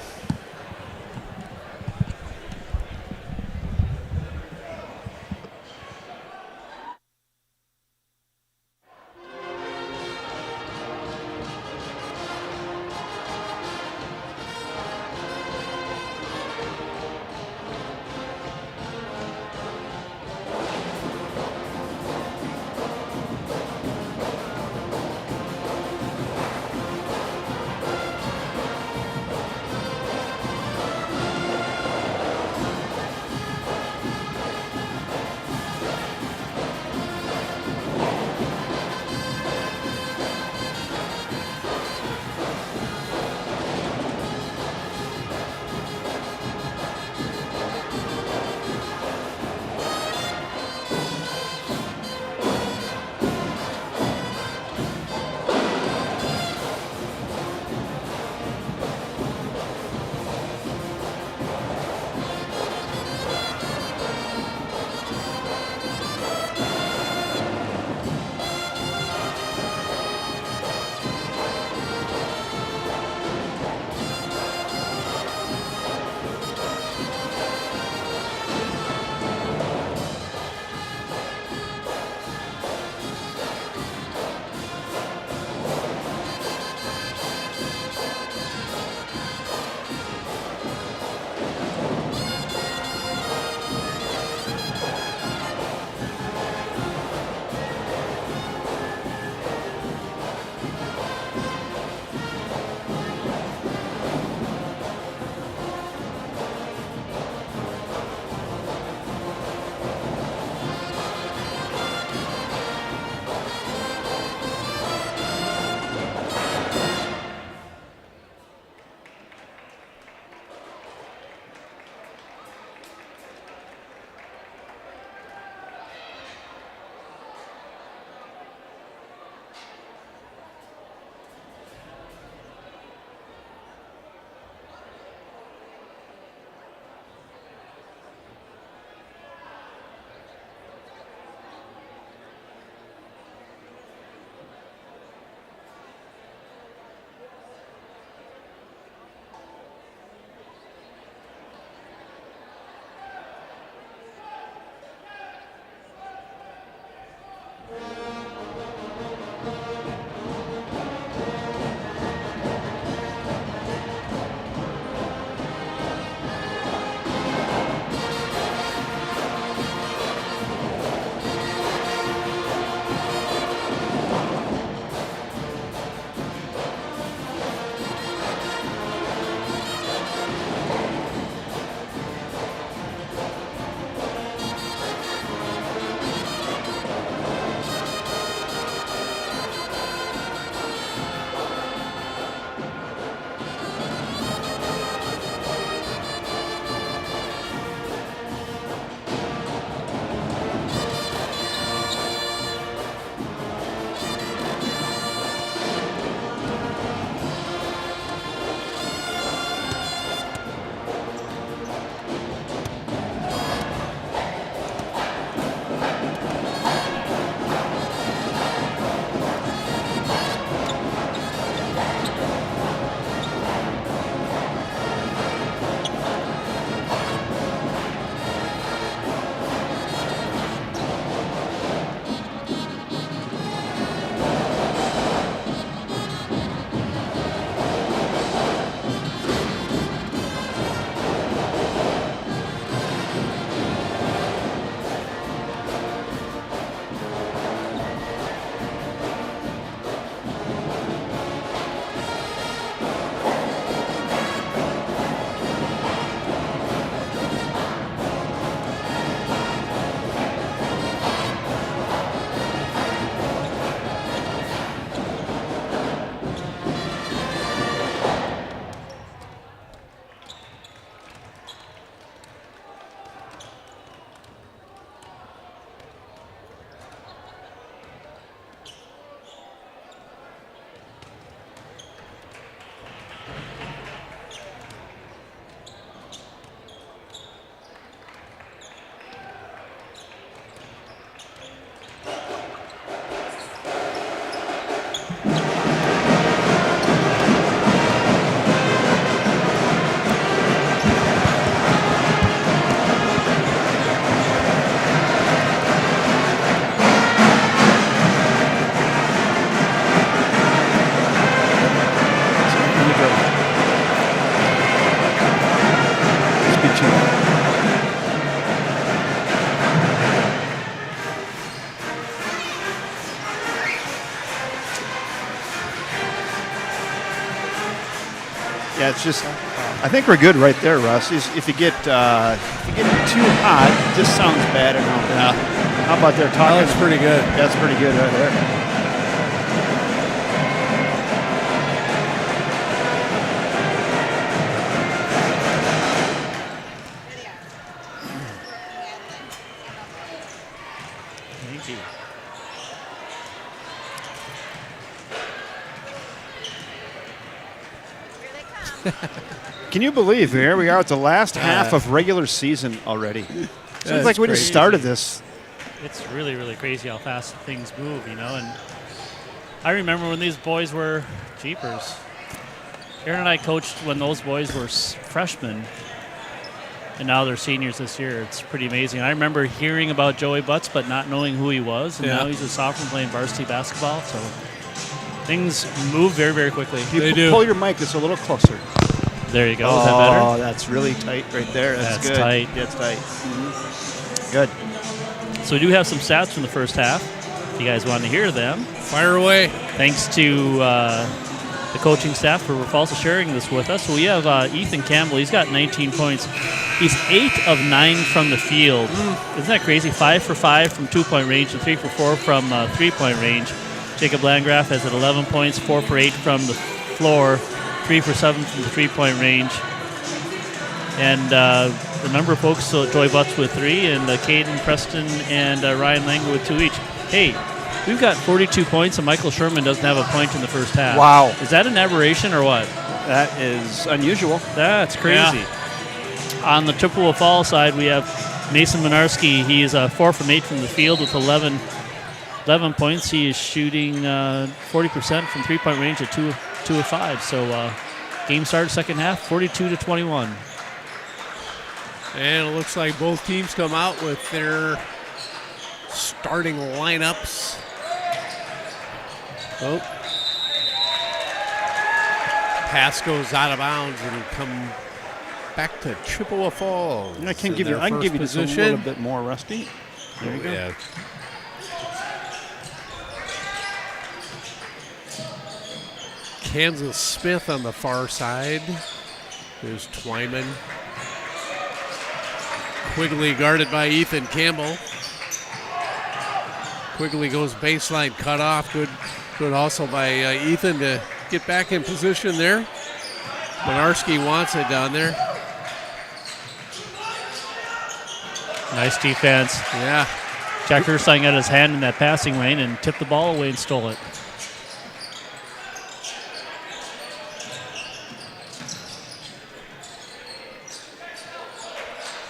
Yeah, it's just. I think we're good right there, Russ. If you get too hot, it just sounds bad at home. Yeah. How about their talking? That's pretty good. That's pretty good right there. Thank you. Can you believe here we are at the last half of regular season already? Seems That's like we just crazy. started this. It's really, really crazy how fast things move, you know. And I remember when these boys were jeepers. Aaron and I coached when those boys were freshmen, and now they're seniors this year. It's pretty amazing. I remember hearing about Joey Butts, but not knowing who he was, and now he's a sophomore playing varsity basketball. So things move very, very quickly. You pull your mic just a little closer. There you go. Is that better? Oh, that's really tight right there. That's good. tight. That's tight. Mm-hmm. Good. So we do have some stats from the first half. If you guys want to hear them. Fire away. Thanks to the coaching staff for also sharing this with us. So we have Ethan Campbell. He's got 19 points. He's 8 of 9 from the field. Isn't that crazy? 5 for 5 from 2-point range and 3 for 4 from 3-point range. Jacob Landgraf has at 11 points, 4 for 8 from the floor, 3 for 7 from the 3-point range. And the number of folks, so Joy Butts with 3, and Caden Preston and Ryan Langer with 2 each. Hey, we've got 42 points, and Michael Sherman doesn't have a point in the first half. Wow. Is that an aberration or what? That is unusual. That's crazy. Yeah. On the Chippewa Falls side, we have Mason Minarski. He's 4 from 8 from the field with 11 points. He is shooting 40% from 3-point range at 2 of 5. So game started second half, 42-21. And it looks like both teams come out with their starting lineups. Oh. Pass goes out of bounds and come back to Chippewa Falls. I can give you just a little bit more, Rusty. There you go. Yeah. Kansas Smith on the far side. There's Twyman. Quigley guarded by Ethan Campbell. Quigley goes baseline cut off. Good also by Ethan to get back in position there. Minarski wants it down there. Nice defense. Yeah. Jack Herstein got his hand in that passing lane and tipped the ball away and stole it.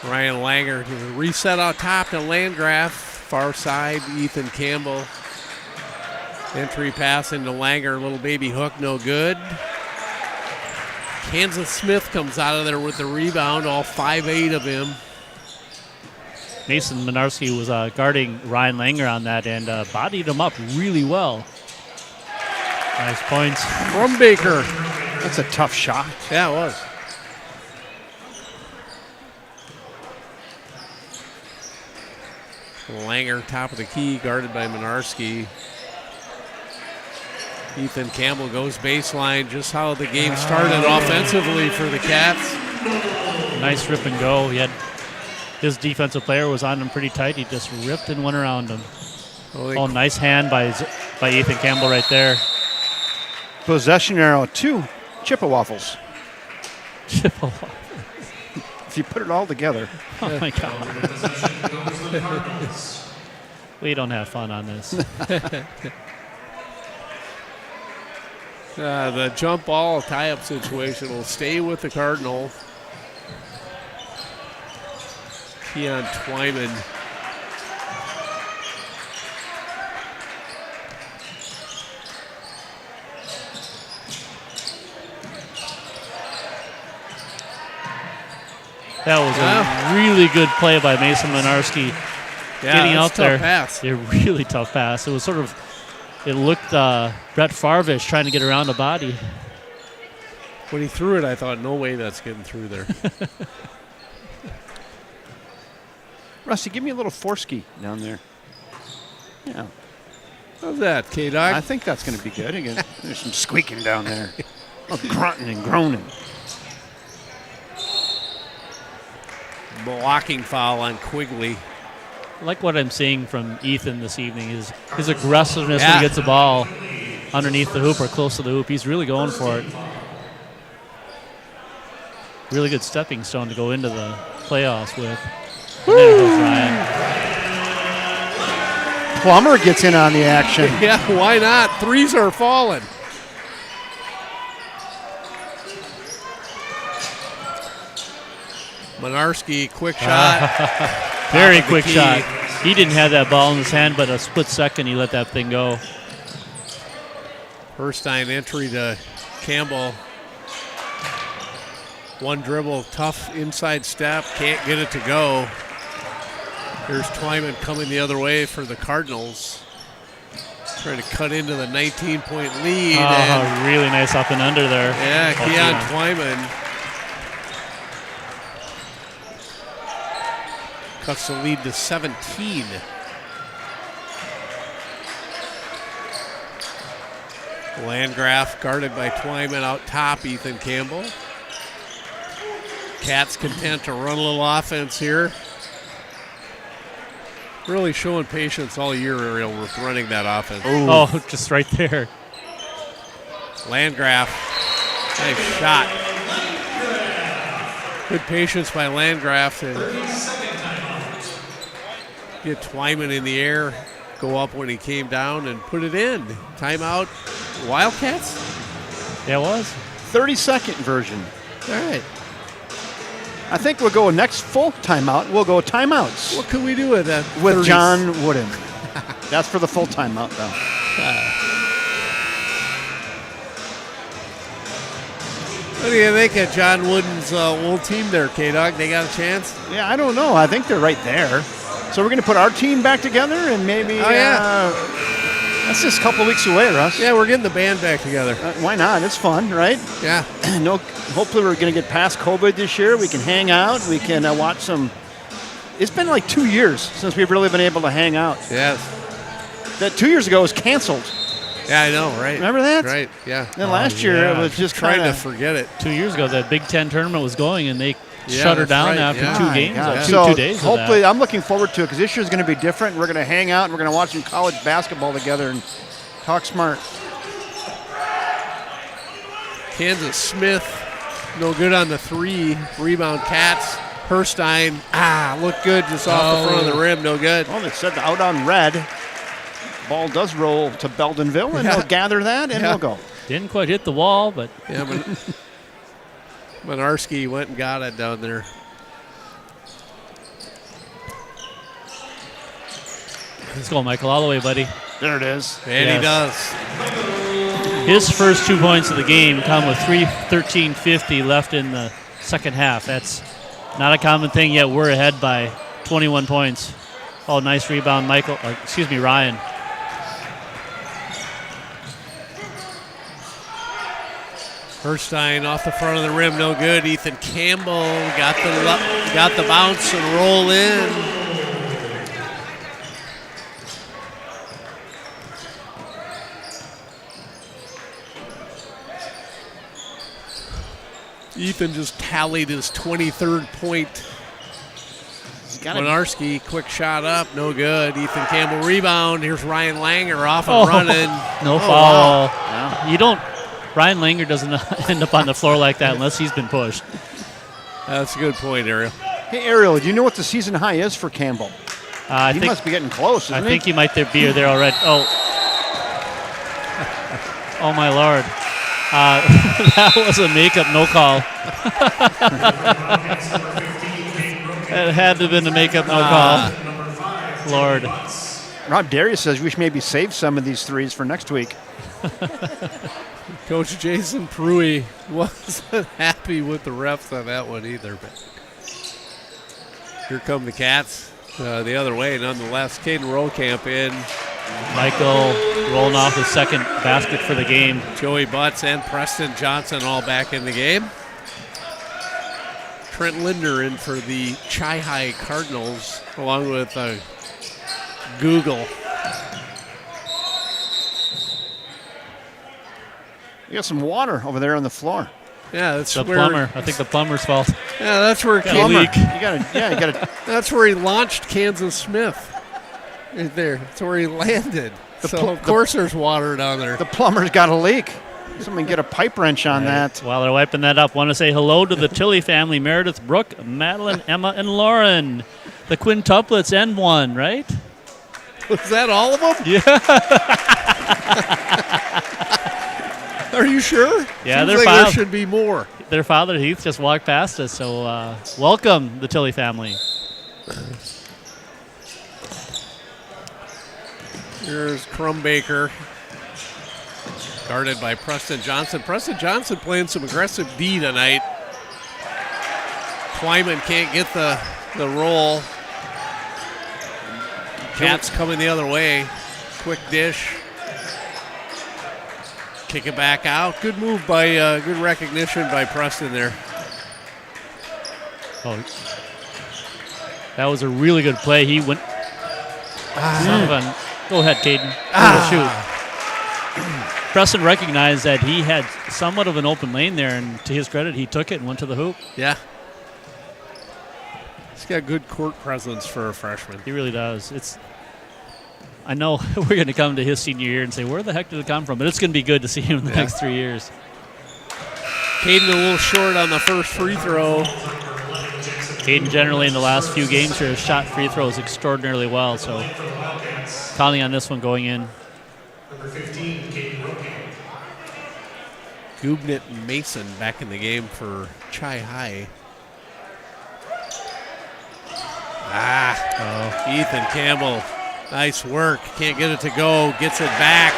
Ryan Langer to the reset out top to Landgraf. Far side, Ethan Campbell. Entry pass into Langer, little baby hook, no good. Kansas Smith comes out of there with the rebound, all 5'8" of him. Mason Minarski was guarding Ryan Langer on that and bodied him up really well. Nice points. From Baker. That's a tough shot. Yeah, it was. Langer, top of the key, guarded by Minarski. Ethan Campbell goes baseline, just how the game started offensively for the Cats. Nice rip and go. His defensive player was on him pretty tight. He just ripped and went around him. Oh, nice hand by Ethan Campbell right there. Possession arrow to Chippewaffles. Chippewa. If you put it all together. Oh, my God. We don't have fun on this. The jump ball tie-up situation will stay with the Cardinal. Keon Twyman. That was a really good play by Mason Minarski. Getting out there. Pass. A really tough pass. It was sort of, it looked Brett Favre-ish trying to get around the body. When he threw it, I thought, no way that's getting through there. Rusty, give me a little foreski down there. Yeah. How's that, K-Dog? I think that's going to be good. Again, there's some squeaking down there. Grunting and groaning. Blocking foul on Quigley. I like what I'm seeing from Ethan this evening is his aggressiveness when Yeah. he gets the ball underneath the hoop or close to the hoop. He's really going for it. Really good stepping stone to go into the playoffs with. And there goes Ryan. Plummer gets in on the action. Yeah, why not? Threes are falling. Monarski, quick shot. Very Top of the quick key. shot. He didn't have that ball in his hand, but a split second he let that thing go. First time entry to Campbell. One dribble, tough inside step, can't get it to go. Here's Twyman coming the other way for the Cardinals. Trying to cut into the 19-point lead. and Really nice up and under there. yeah, Keon Twyman cuts the lead to 17. Landgraf guarded by Twyman out top, Ethan Campbell. Cats content to run a little offense here. Really showing patience all year, Ariel, with running that offense. Oh, just right there. Landgraf, nice shot. Good patience by Landgraf to get Twyman in the air, go up when he came down, and put it in. Timeout, Wildcats? Yeah, it was. 30-second version. All right. I think we'll go next full timeout. We'll go timeouts What can we do with that? with 30s? John Wooden. That's for the full timeout, though. What do you think of John Wooden's old team there, K-Dog? They got a chance? Yeah, I don't know. I think they're right there. So we're going to put our team back together and maybe. Oh, yeah. That's just a couple weeks away, Russ. Yeah, we're getting the band back together. Why not? It's fun, right? Yeah. No. Hopefully, we're going to get past COVID this year. We can hang out. We can watch some. It's been like 2 years since we've really been able to hang out. Yes. That 2 years ago was canceled. Yeah, I know, right? Remember that? Right, yeah. Then last year it yeah. was just Trying kind to forget it. 2 years ago, that Big Ten tournament was going, and they Yeah, shut her that's down right, after yeah. 2 games, So 2 days of hopefully, that. I'm looking forward to it because this year's going to be different. We're going to hang out and we're going to watch some college basketball together and talk smart. Kansas Smith, no good on the three. Rebound Cats. Herstein, looked good just off the front of the rim, no good. Well, it said out on red. Ball does roll to Beldenville, and Yeah. they'll gather that, and Yeah. we'll go. Didn't quite hit the wall, but Yeah, Monarski went and got it down there. let's go, Michael, all the way, buddy. There it is. And he does. His first 2 points of the game come with 3:13:50 left in the second half. That's not a common thing, yet we're ahead by 21 points. Oh, nice rebound, Ryan. Herstein off the front of the rim, no good. Ethan Campbell got the bounce and roll in. Ethan just tallied his 23rd point. Monarski, quick shot up, no good. Ethan Campbell rebound. Here's Ryan Langer off and running. No foul. You don't. Ryan Langer doesn't end up on the floor like that unless he's been pushed. That's a good point, Ariel. Hey, Ariel, do you know what the season high is for Campbell? I He think must be getting close, I isn't think he? he might be there already. Oh, oh my Lord! That was a makeup no call. It had to have been a makeup no call. Lord. Rob Darius says we should maybe save some of these threes for next week. Coach Jason Pruitt wasn't happy with the refs on that one either. But here come the Cats the other way, nonetheless. Caden Rollcamp in. Michael rolling off his second basket for the game. Joey Butts and Preston Johnson all back in the game. Trent Linder in for the Chi-Hi Cardinals, along with Google. You got some water over there on the floor. Yeah, that's The where, plumber. I think the plumber's fault. Yeah, that's where Got a leak. You gotta. That's where he launched Kansas Smith. Right there. That's where he landed. Of course there's water down there. The plumber's got a leak. Someone get a pipe wrench on that. While they're wiping that up, want to say hello to the Tilly family: Meredith, Brooke, Madeline, Emma, and Lauren. The quintuplets and one, right? Was that all of them? Yeah. Are you sure? Yeah, Seems they're like five. there should be more. Their father, Heath, just walked past us, so welcome, the Tilly family. Here's Crumbaker, guarded by Preston Johnson. Preston Johnson playing some aggressive D tonight. Twyman can't get the roll. Cats coming the other way. Quick dish. Kick it back out. Good move by, good recognition by Preston there. Oh, that was a really good play. He went. Go ahead, Caden. Shoot. Preston recognized that he had somewhat of an open lane there, and to his credit, he took it and went to the hoop. Yeah. He's got good court presence for a freshman. He really does. I know we're going to come to his senior year and say, where the heck did it come from? But it's going to be good to see him in the next 3 years. Caden a little short on the first free throw. Caden generally in the last few games here has shot free throws extraordinarily well, so counting on this one going in. Number 15, Caden Rokamp. Gubnit and Mason back in the game for Chi High. Ethan Campbell. Nice work. Can't get it to go. Gets it back.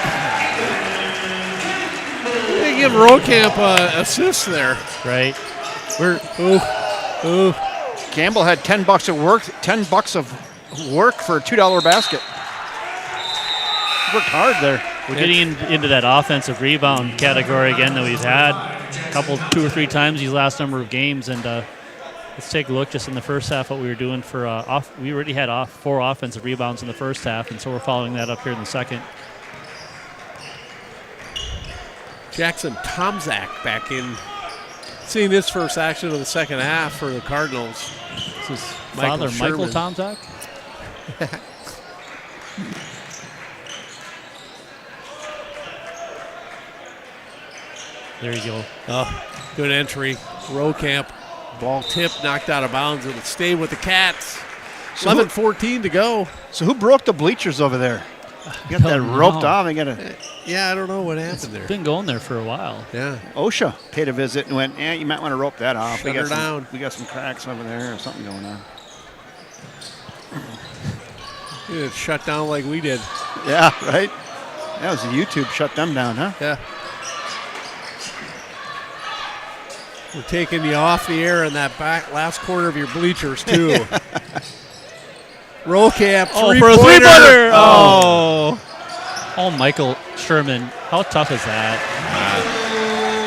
They give Rokamp an assist there. Right. Campbell had $10 of work. $10 of work for a $2 basket. Worked hard there. We're getting into that offensive rebound category again that we've had two or three times these last number of games, and let's take a look just in the first half what we were doing for we already had 4 offensive rebounds in the first half, and so we're following that up here in the second. Jackson Tomzak back in. Seeing this first action of the second half for the Cardinals. This is father Michael Tomzak. There you go. Oh, good entry. Rokamp. Ball tipped, knocked out of bounds. It'll stay with the Cats. 11:14 to go. So who broke the bleachers over there? You got that roped off. I Yeah, I don't know what happened there. Been going there for a while. Yeah. OSHA paid a visit and went, you might want to rope that off. Shut her down. We got some cracks over there or something going on. It's shut down like we did. Yeah, right? That was the YouTube shut them down, huh? Yeah. We're taking you off the air in that back last corner of your bleachers, too. Rokamp, for a three-pointer. three-pointer. Oh, Michael Sherman. How tough is that?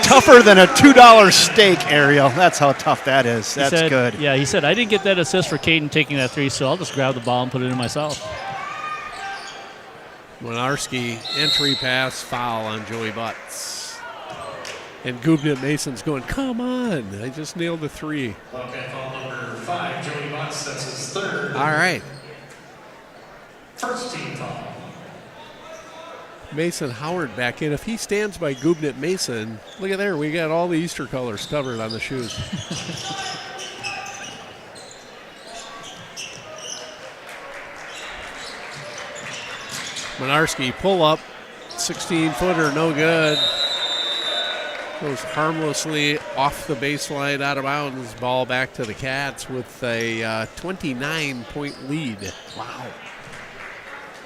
Tougher than a $2 steak, Ariel. That's how tough that is. That's good. Yeah, he said, I didn't get that assist for Caden taking that 3, so I'll just grab the ball and put it in myself. Winarski, entry pass, foul on Joey Butts. And Gubnit Mason's going, come on. I just nailed the 3. Okay, foul number 5, Joey Butts. That's his third. All right. First team foul. Mason Howard back in. If he stands by Gubnit Mason, look at there. We got all the Easter colors covered on the shoes. Winarski pull up. 16-footer, no good. Goes harmlessly off the baseline, out of bounds. Ball back to the Cats with a 29-point lead. Wow.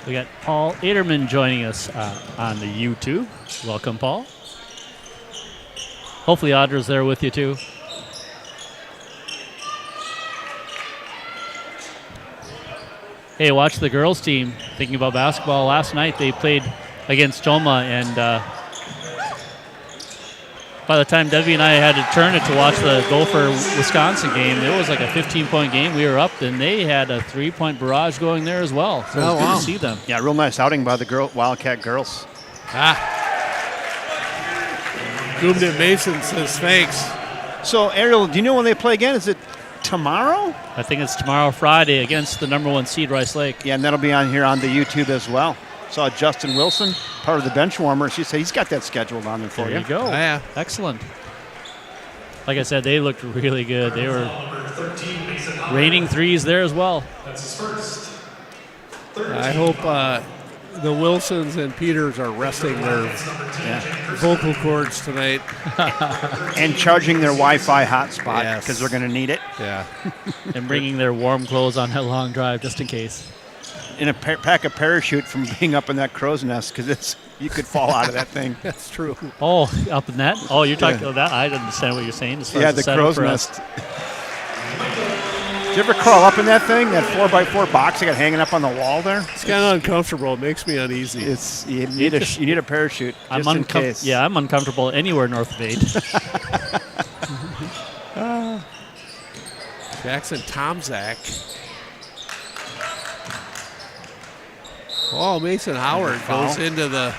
We got Paul Aderman joining us on the YouTube. Welcome, Paul. Hopefully Audra's there with you, too. Hey, watch the girls' team. Thinking about basketball, last night they played against Joma, and by the time Debbie and I had to turn it to watch the Gopher-Wisconsin game, it was like a 15-point game. We were up, and they had a 3-point barrage going there as well. So it was good to see them. Yeah, real nice outing by the Wildcat girls. Goomden Mason says thanks. So, Ariel, do you know when they play again? Is it tomorrow? I think it's tomorrow, Friday, against the number 1 seed, Rice Lake. Yeah, and that'll be on here on the YouTube as well. Saw Justin Wilson, part of the bench warmer. She said he's got that scheduled on there for There you. you go. Oh, yeah. Excellent. Like I said, they looked really good. They were raining threes there as well. That's his first. I hope the Wilsons and Peters are resting their vocal cords tonight. And charging their Wi-Fi hotspot Yes. because they're going to need it. Yeah. And bringing their warm clothes on that long drive just in case. In a pack a parachute from being up in that crow's nest because you could fall out of that thing. That's true. Oh, up in that? Oh, you're talking about that? I understand what you're saying. As far Yeah, as the setup crow's for us. nest. Did you ever crawl up in that thing, that 4x4 box they got hanging up on the wall there? It's kind of uncomfortable. It makes me uneasy. You need a parachute just in case. Yeah, I'm uncomfortable anywhere north of 8. Jackson Tomzak. Oh, Mason Howard goes into the...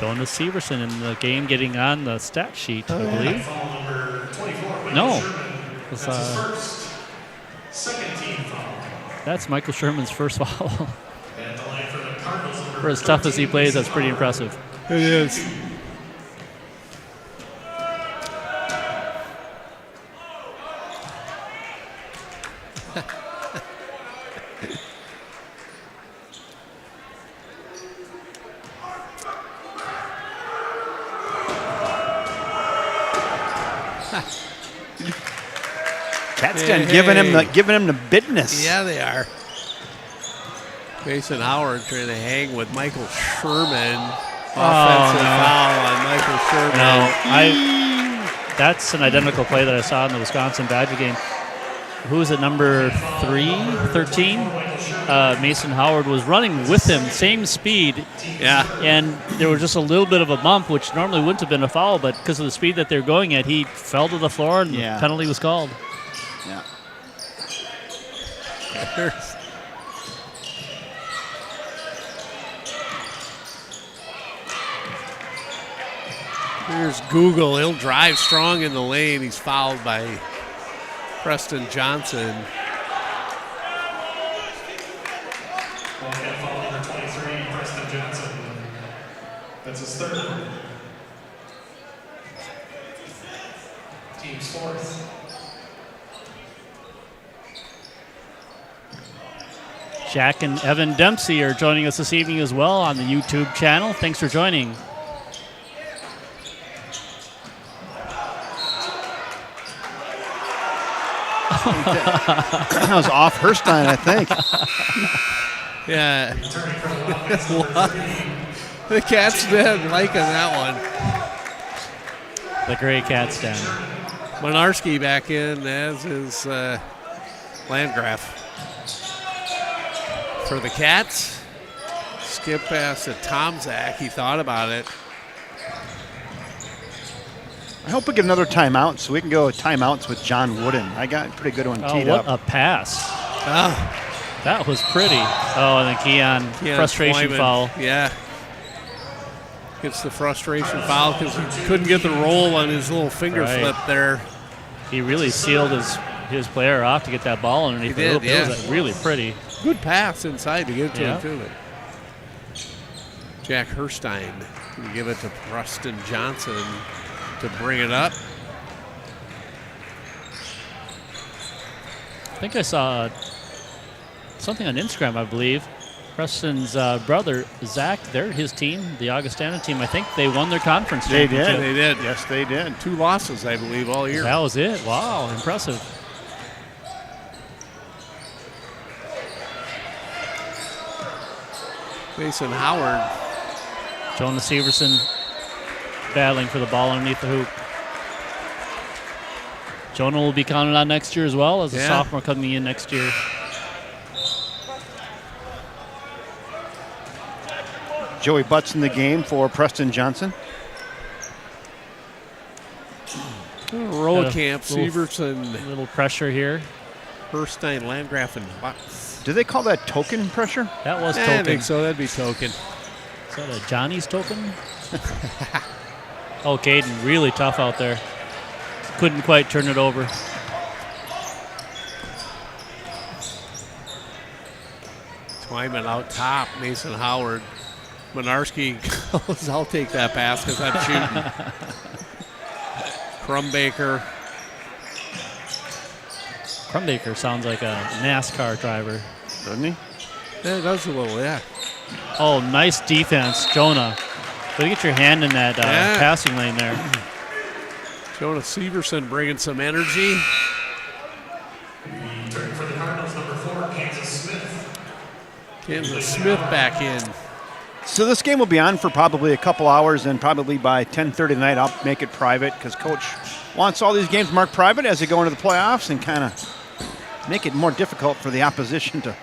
Jonas Severson in the game getting on the stat sheet, I believe. Foul number 24. No. That's his first. Second team foul. That's Michael Sherman's first foul. At the line for the Cardinals. Number For as tough as he 13, plays, that's pretty impressive. It is. Cat's done giving him the business. Yeah, they are. Mason Howard trying to hang with Michael Sherman. Offensive foul on Michael Sherman. No, that's an identical play that I saw in the Wisconsin Badger game. Who is it, number 13? Mason Howard was running with him, same speed. Yeah. And there was just a little bit of a bump, which normally wouldn't have been a foul, but because of the speed that they're going at, he fell to the floor and the penalty was called. Yeah. Here's Google. He'll drive strong in the lane. He's fouled by Preston Johnson. Foul number 23, Preston Johnson. That's his third. Team's fourth. Jack and Evan Dempsey are joining us this evening as well on the YouTube channel. Thanks for joining. That was off Herstein, I think. Yeah. The Cats did liking that one. The Gray Cats down. Monarski back in, as is Landgraf. For the Cats, skip pass to Tomzak. He thought about it. I hope we get another timeout so we can go timeouts with John Wooden. I got a pretty good one teed what up. a pass. Oh, That was pretty. Oh, and then Keon frustration Twyman. foul. Yeah. Gets the frustration foul because he couldn't get the roll on his little finger Right. flip there. He really sealed his player off to get that ball underneath He the did, hoop. It was yeah. really pretty. Good pass inside to get to Yeah. him, too. Jack Herstein can give it to Preston Johnson to bring it up. I think I saw something on Instagram, I believe. Preston's brother, Zach, they're his team, the Augustana team. I think they won their conference They championship. did. They did. Yes, they did. 2 losses, I believe, all year. That was it. Wow, impressive. Mason Howard. Jonas Severson battling for the ball underneath the hoop. Jonah will be counted on next year as well as a Yeah. sophomore coming in next year. Joey Butts in the game for Preston Johnson. Rollicamp, little- Severson, A little pressure here. Herstein, Landgraf, and Butts. Do they call that token pressure? That was I token. think so. That'd be token. Is that a Johnny's token? Oh, Caden, really tough out there. Couldn't quite turn it over. Twyman out top, Mason Howard. Minarski goes, I'll take that pass because I'm shooting. Crumbaker. Crumbaker sounds like a NASCAR driver. Doesn't he? Yeah, it does a little, yeah. Oh, nice defense, Jonah. Way to get your hand in that Yeah. passing lane there. Jonah Severson bringing some energy. Turning for the Cardinals, number 4, Kansas Smith. Kansas Smith back in. So this game will be on for probably a couple hours, and probably by 10:30 tonight I'll make it private because Coach wants all these games marked private as they go into the playoffs and kind of make it more difficult for the opposition to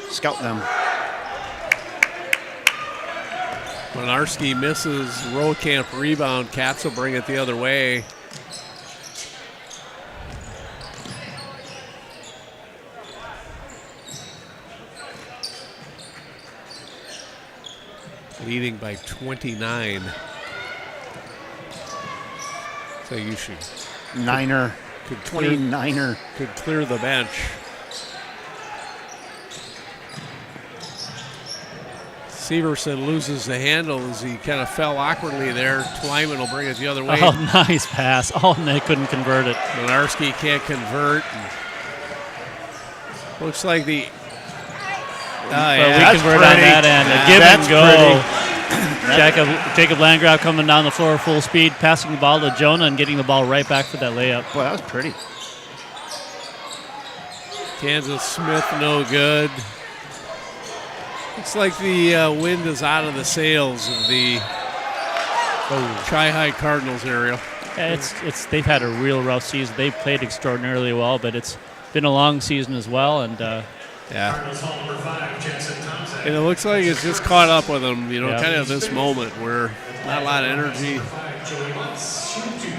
scout them. Minarski misses Rokamp rebound. Cats will bring it the other way. Leading by 29. So you should Niner, could clear, 29er. could clear the bench. Severson loses the handle as he kind of fell awkwardly there. Twyman will bring it the other way. Oh, nice pass. Oh, and they couldn't convert it. Minarski can't convert. Looks like the But we That's convert on pretty. that end. A Yeah, give that's and go. Jacob Landgraf coming down the floor full speed, passing the ball to Jonah and getting the ball right back for that layup. Boy, that was pretty. Kansas Smith no good. Looks like the wind is out of the sails of the Tri-High Cardinals area. Yeah, they've had a real rough season. They've played extraordinarily well, but it's been a long season as well. And Yeah. Cardinals Hall, number 5, Jensen Thompson. And it looks like it's just caught up with them, you know, Yeah. kind of this moment where not a lot of energy. 5, Joey Butts, shoot 2.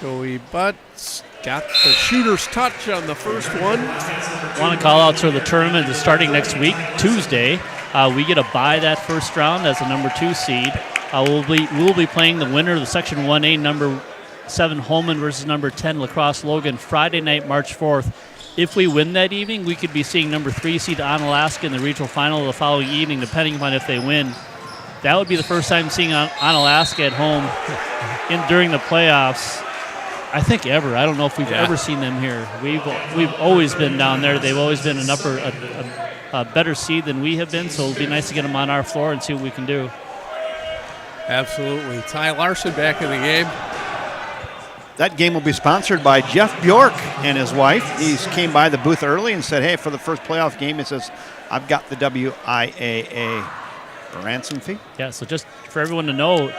Joey Butts got the shooter's touch on the first one. want to call out to the tournament is starting next week, Tuesday. We get to bye that first round as a number 2 seed. We'll be playing the winner of the Section 1A number 7 Holman versus number 10 Lacrosse Logan Friday night, March 4th. If we win that evening, we could be seeing number 3 seed Onalaska in the regional final the following evening, depending upon if they win. That would be the first time seeing Onalaska at home during the playoffs, I think ever. I don't know if we've ever seen them here. We've always been down there. They've always been a better seed than we have been, so it'll be nice to get them on our floor and see what we can do. Absolutely. Ty Larson back in the game. That game will be sponsored by Jeff Bjork and his wife. He came by the booth early and said, hey, for the first playoff game, he says, I've got the WIAA ransom fee. Yeah, so just for everyone to know,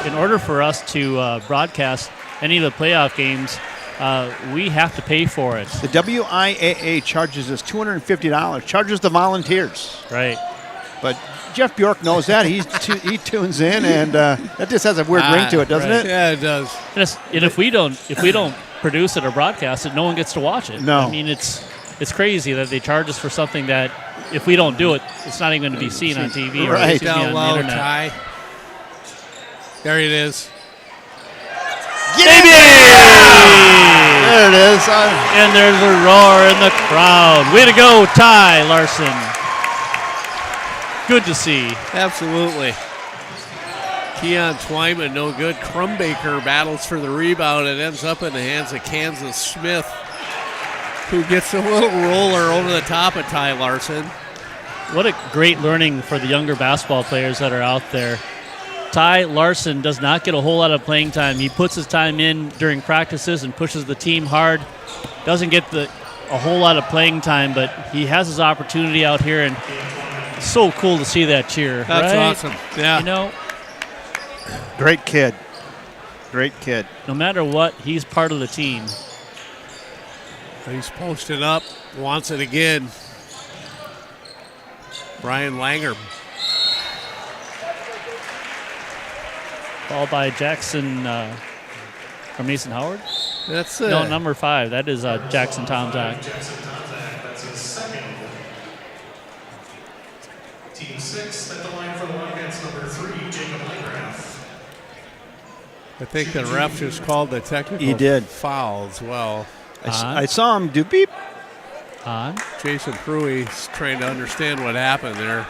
in order for us to broadcast any of the playoff games, we have to pay for it. The WIAA charges us $250, charges the volunteers. Right. But Jeff Bjork knows that. He tunes in, and that just has a weird ring to it, doesn't right. it? Yeah, it does. And if we don't produce it or broadcast it, no one gets to watch it. No. I mean, it's crazy that they charge us for something that if we don't do it, it's not even going to be seen on TV or Right. it's gonna be Down on the low, internet. Ty. There it is. Baby! There it is. And there's a roar in the crowd. Way to go, Ty Larson. Good to see. Absolutely. Keon Twyman, no good. Crumbaker battles for the rebound. It ends up in the hands of Kansas Smith, who gets a little roller over the top of Ty Larson. What a great learning for the younger basketball players that are out there. Ty Larson does not get a whole lot of playing time. He puts his time in during practices and pushes the team hard. Doesn't get a whole lot of playing time, but he has his opportunity out here, and it's so cool to see that cheer. That's right? awesome. Yeah. You know, Great kid. Great kid. no matter what, he's part of the team. He's posted up, wants it again. Brian Langer. Ball by Jackson or Mason Howard? That's No, number 5. That is Jackson Tomzak. Jackson Tomzak, that's his second. Team 6 at the line for the Wildcats, number 3, Jacob Landgraf. I think the ref just called the technical He did. foul as well. I saw him do beep. On. Jason Prui's trying to understand what happened there.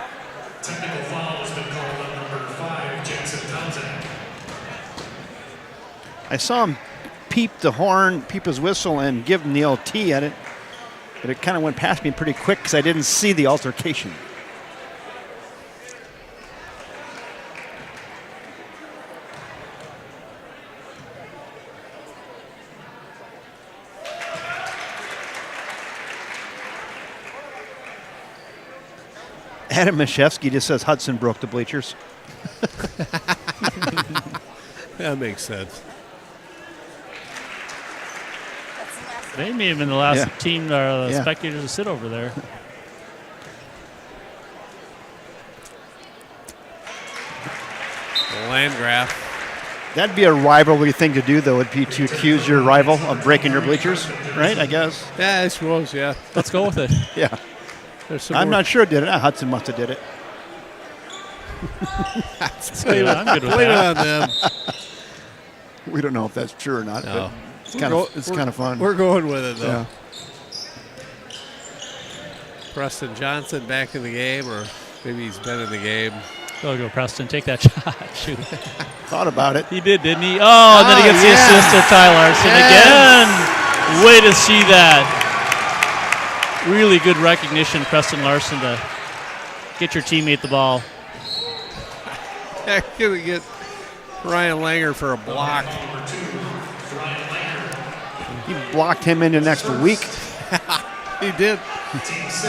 Technical foul has been called on number 5, Jackson Townsend. I saw him peep the horn, peep his whistle, and give him the LT at it. But it kind of went past me pretty quick because I didn't see the altercation. Adam Mashevsky just says Hudson broke the bleachers. That makes sense. They may have been the last Yeah. team or Yeah. spectators to sit over there. Landgraf. That'd be a rivalry thing to do, though, would be to accuse your rival of breaking your bleachers, right? I guess. Yeah, I suppose, yeah. Let's go with it. Yeah. There's some I'm more- not sure it did it. Hudson must have did it. I'm good with Blame it that. on them. We don't know if that's true or not. No. But it's kind of fun. We're going with it, though. Yeah. Preston Johnson back in the game, or maybe he's been in the game. Go, Preston. Take that shot. Shoot. Thought about it. He did, didn't he? Oh, and then he gets the assist to Ty Larson again. Way to see that. Really good recognition, Preston Larson, to get your teammate the ball. I'm going to get Ryan Langer for a block. He blocked him into next week. He did.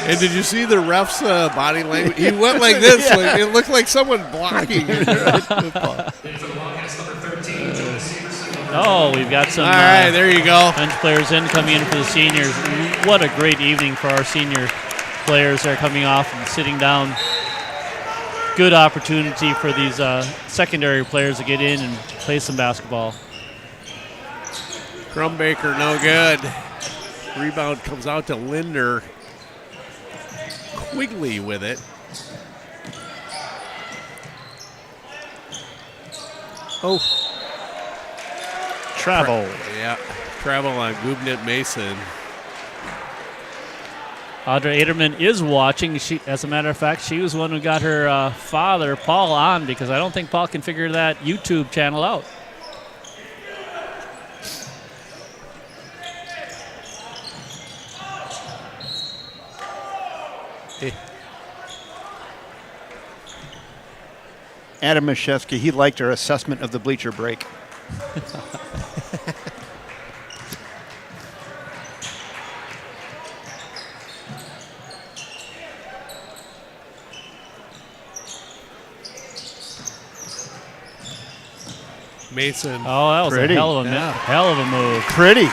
And did you see the ref's body language? He went like this. Yeah. Like, it looked like someone blocking. Oh, we've got some All right, there you go. bench players in coming in for the seniors. What a great evening for our senior players. They're coming off and sitting down. Good opportunity for these secondary players to get in and play some basketball. Crumbaker, no good. Rebound comes out to Linder. Quigley with it. Oh, Travel. yeah. Travel on Gubnit Mason. Audra Aderman is watching. She, as a matter of fact, she was the one who got her father, Paul, on because I don't think Paul can figure that YouTube channel out. Adam Mashevsky, he liked our assessment of the bleacher break. Mason. Oh, that was Pretty. a hell of a move. Pretty.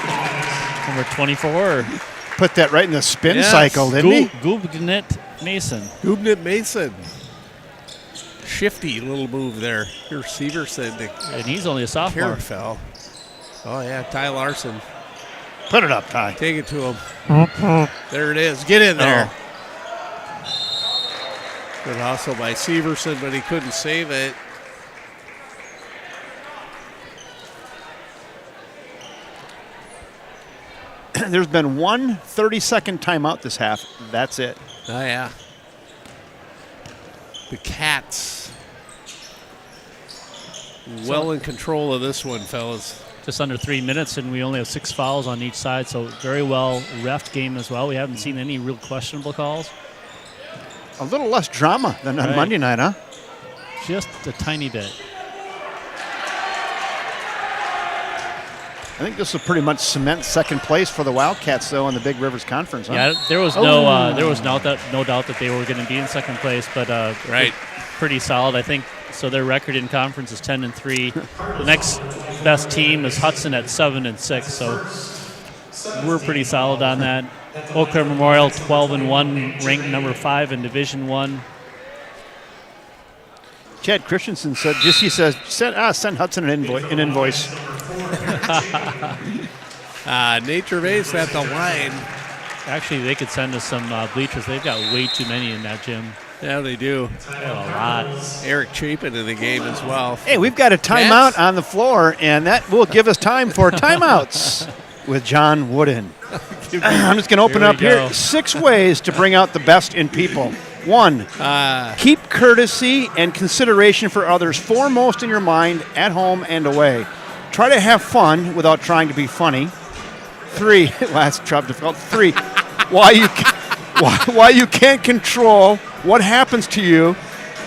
Number 24. Put that right in the spin Yes. cycle, didn't he? Gubnit Mason. Gubnit Mason. Shifty little move there. Here's Severson to And he's only a sophomore. Carafell. Oh, yeah, Ty Larson. Put it up, Ty. Take it to him. There it is. Get in there. Good hustle by Severson, but he couldn't save it. There's been one 30-second timeout this half. That's it. Oh, yeah. The Cats. Well in control of this one, fellas. Just under 3 minutes, and we only have 6 fouls on each side, so very well refed game as well. We haven't seen any real questionable calls. A little less drama than on Right. Monday night, huh? Just a tiny bit. I think this will pretty much cement second place for the Wildcats, though, in the Big Rivers Conference, huh? Yeah, there was no doubt that they were going to be in second place, but Right. pretty solid, I think. So their record in conference is 10-3. The next best team is Hudson at 7-6. So we're pretty solid on that. Eau Claire Memorial 12-1, ranked number 5 in Division I. Chad Christensen said, send Hudson an invoice. Nature Base at the line. Actually, they could send us some bleachers. They've got way too many in that gym. Yeah, they do. They have a lot. Eric Chapin in the game as well. Hey, we've got a timeout on the floor, and that will give us time for timeouts with John Wooden. I'm just going to open Here we up here. go. 6 ways to bring out the best in people. 1, keep courtesy and consideration for others foremost in your mind at home and away. Try to have fun without trying to be funny. 3, last job difficult. 3, why you can't control what happens to you.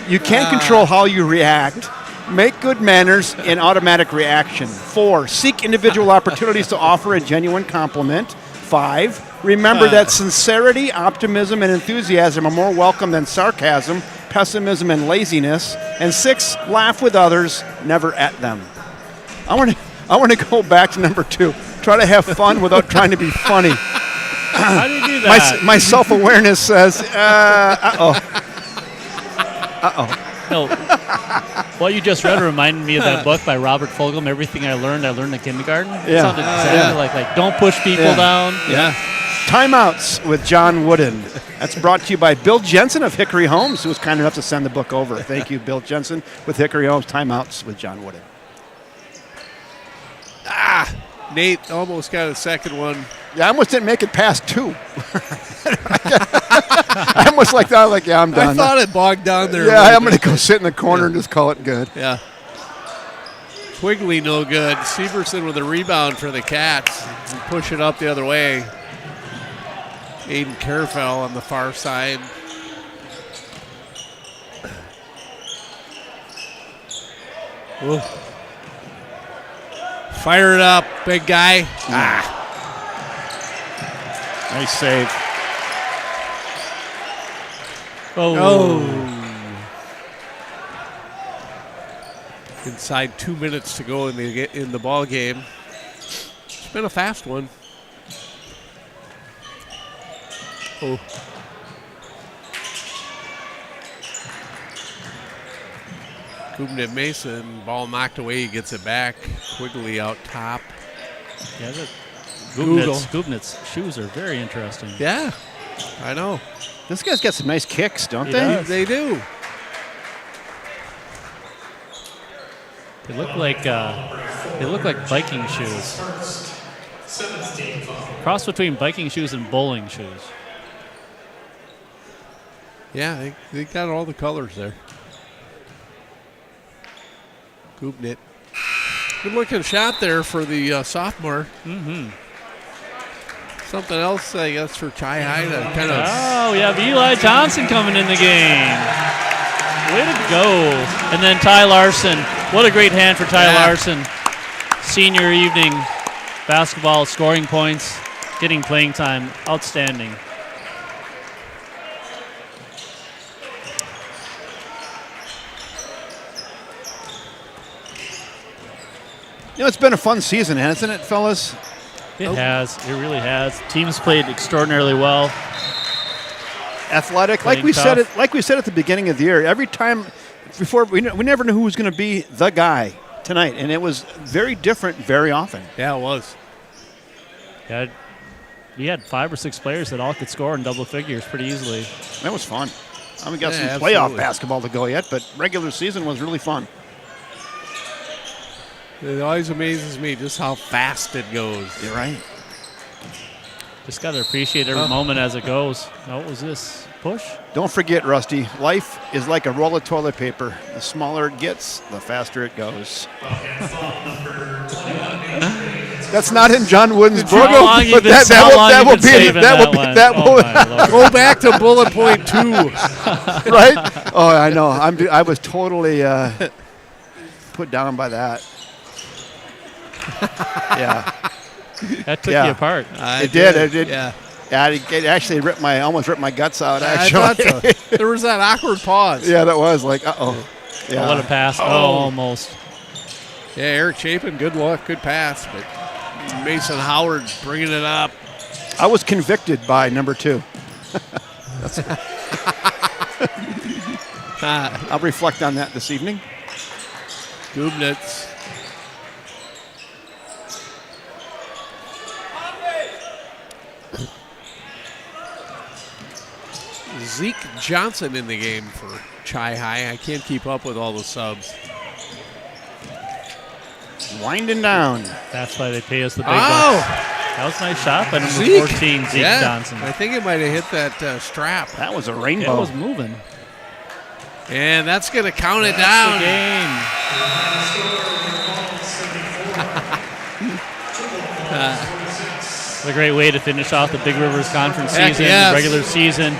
You can't control how you react. Make good manners in automatic reaction. 4, seek individual opportunities to offer a genuine compliment. 5, remember that sincerity, optimism, and enthusiasm are more welcome than sarcasm, pessimism, and laziness. And 6, laugh with others, never at them. I want to go back to number 2. Try to have fun without trying to be funny. How do you do that? My self-awareness says, No. What you just read reminded me of that book by Robert Fulghum, Everything I Learned in Kindergarten. It Yeah. sounded exactly like don't push people down. Yeah. Timeouts with John Wooden. That's brought to you by Bill Jensen of Hickory Homes, who was kind enough to send the book over. Thank you, Bill Jensen with Hickory Homes. Timeouts with John Wooden. Nate almost got a second one. Yeah, I almost didn't make it past 2. I almost like that. Like, yeah, I'm done. I thought it bogged down there. Yeah, I'm going to go sit in the corner and just call it good. Yeah. Quigley no good. Severson with a rebound for the Cats. And push it up the other way. Aiden Carefell on the far side. Ooh. Fire it up, big guy. Nice save. Oh. Inside 2 minutes to go in the ball game. It's been a fast one. Oh. Kubnit Mason, ball knocked away, he gets it back. Quigley out top. Yeah, Google. Gubnitz shoes are very interesting. Yeah, I know. This guy's got some nice kicks, don't He they? does. They do. They look like biking shoes. 17 foul. Cross between biking shoes and bowling shoes. Yeah, they got all the colors there. Kubnit. Good looking shot there for the sophomore. Mm-hmm. Something else, I guess, for Chi High to kind of. Oh, we have Eli Johnson coming in the game. Way to go. And then Ty Larson. What a great hand for Ty Larson. Senior evening basketball, scoring points, getting playing time. Outstanding. You know, it's been a fun season, hasn't it, fellas? It has. It really has. Teams played extraordinarily well. Athletic, Playing like we said tough. it. Like we said at the beginning of the year. Every time before, we never knew who was going to be the guy tonight, and it was very different very often. Yeah, it was. Yeah, we had 5 or 6 players that all could score in double figures pretty easily. That was fun. I haven't got Yeah, some playoff absolutely. basketball to go yet, but regular season was really fun. It always amazes me just how fast it goes. You're right. Just got to appreciate every moment as it goes. Oh, what was this? Push? Don't forget, Rusty, life is like a roll of toilet paper. The smaller it gets, the faster it goes. That's not in John Wooden's book, How long you but been- that how long you will been be saving that will one? be that Oh, will my Lord. Go back to bullet point 2. right? Oh, I know. I was totally put down by that. Yeah, That took Yeah. you apart. it did. It did. Yeah. Yeah, it actually almost ripped my guts out. I Actually, thought so. There was that awkward pause. yeah, that was like, uh-oh. Yeah. Oh, what a pass. Oh, almost. Yeah, Eric Chapin, good luck, good pass. But Mason Howard bringing it up. I was convicted by number 2. I'll reflect on that this evening. Gubnitz. Zeke Johnson in the game for Chi High. I can't keep up with all the subs. Winding down. That's why they pay us the big Oh! bucks. That was a nice shot by number Zeke. 14, Zeke Yeah, Johnson. I think it might have hit that strap. That was a Yeah, it rainbow. was moving. And that's going to count it That's down. the game. It's a great way to finish off the Big Rivers Conference Heck season, yes. regular season,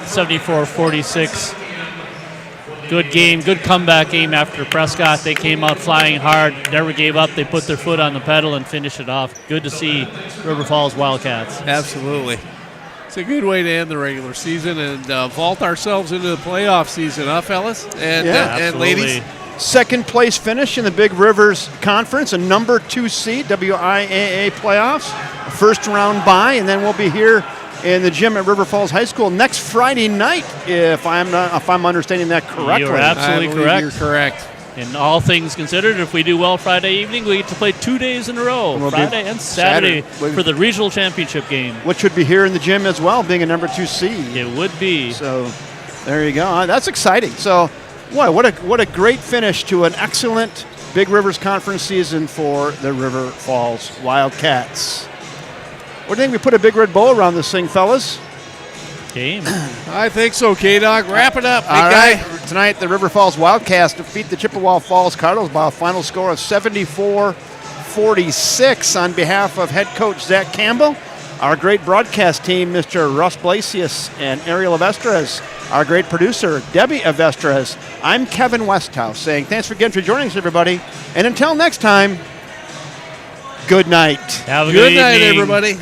74-46. Good game, good comeback game after Prescott. They came out flying hard, never gave up. They put their foot on the pedal and finished it off. Good to see River Falls Wildcats. Absolutely. It's a good way to end the regular season and vault ourselves into the playoff season, huh, fellas? And, Yeah, and ladies. Second place finish in the Big Rivers Conference, a number 2 seed, WIAA playoffs, a first round bye, and then we'll be here in the gym at River Falls High School next Friday night, if I'm understanding that correctly. You're absolutely I believe correct. You're correct. And all things considered, if we do well Friday evening, we get to play 2 days in a row, We'll be Friday and Saturday, Saturday. for the regional championship game. Which would be here in the gym as well, being a number 2 seed. It would be. So there you go. That's exciting. So what a great finish to an excellent Big Rivers Conference season for the River Falls Wildcats. What do you think? We put a big red bow around this thing, fellas? Game. I think so, K-Dog. Wrap it up, big All guy. right. Tonight, the River Falls Wildcats defeat the Chippewa Falls Cardinals by a final score of 74-46 on behalf of head coach Zach Campbell, our great broadcast team, Mr. Russ Blasius and Ariel Avestras, our great producer, Debbie Avestras. I'm Kevin Westhouse saying thanks again for joining us, everybody. And until next time, good night. Have a Good good night, evening. everybody.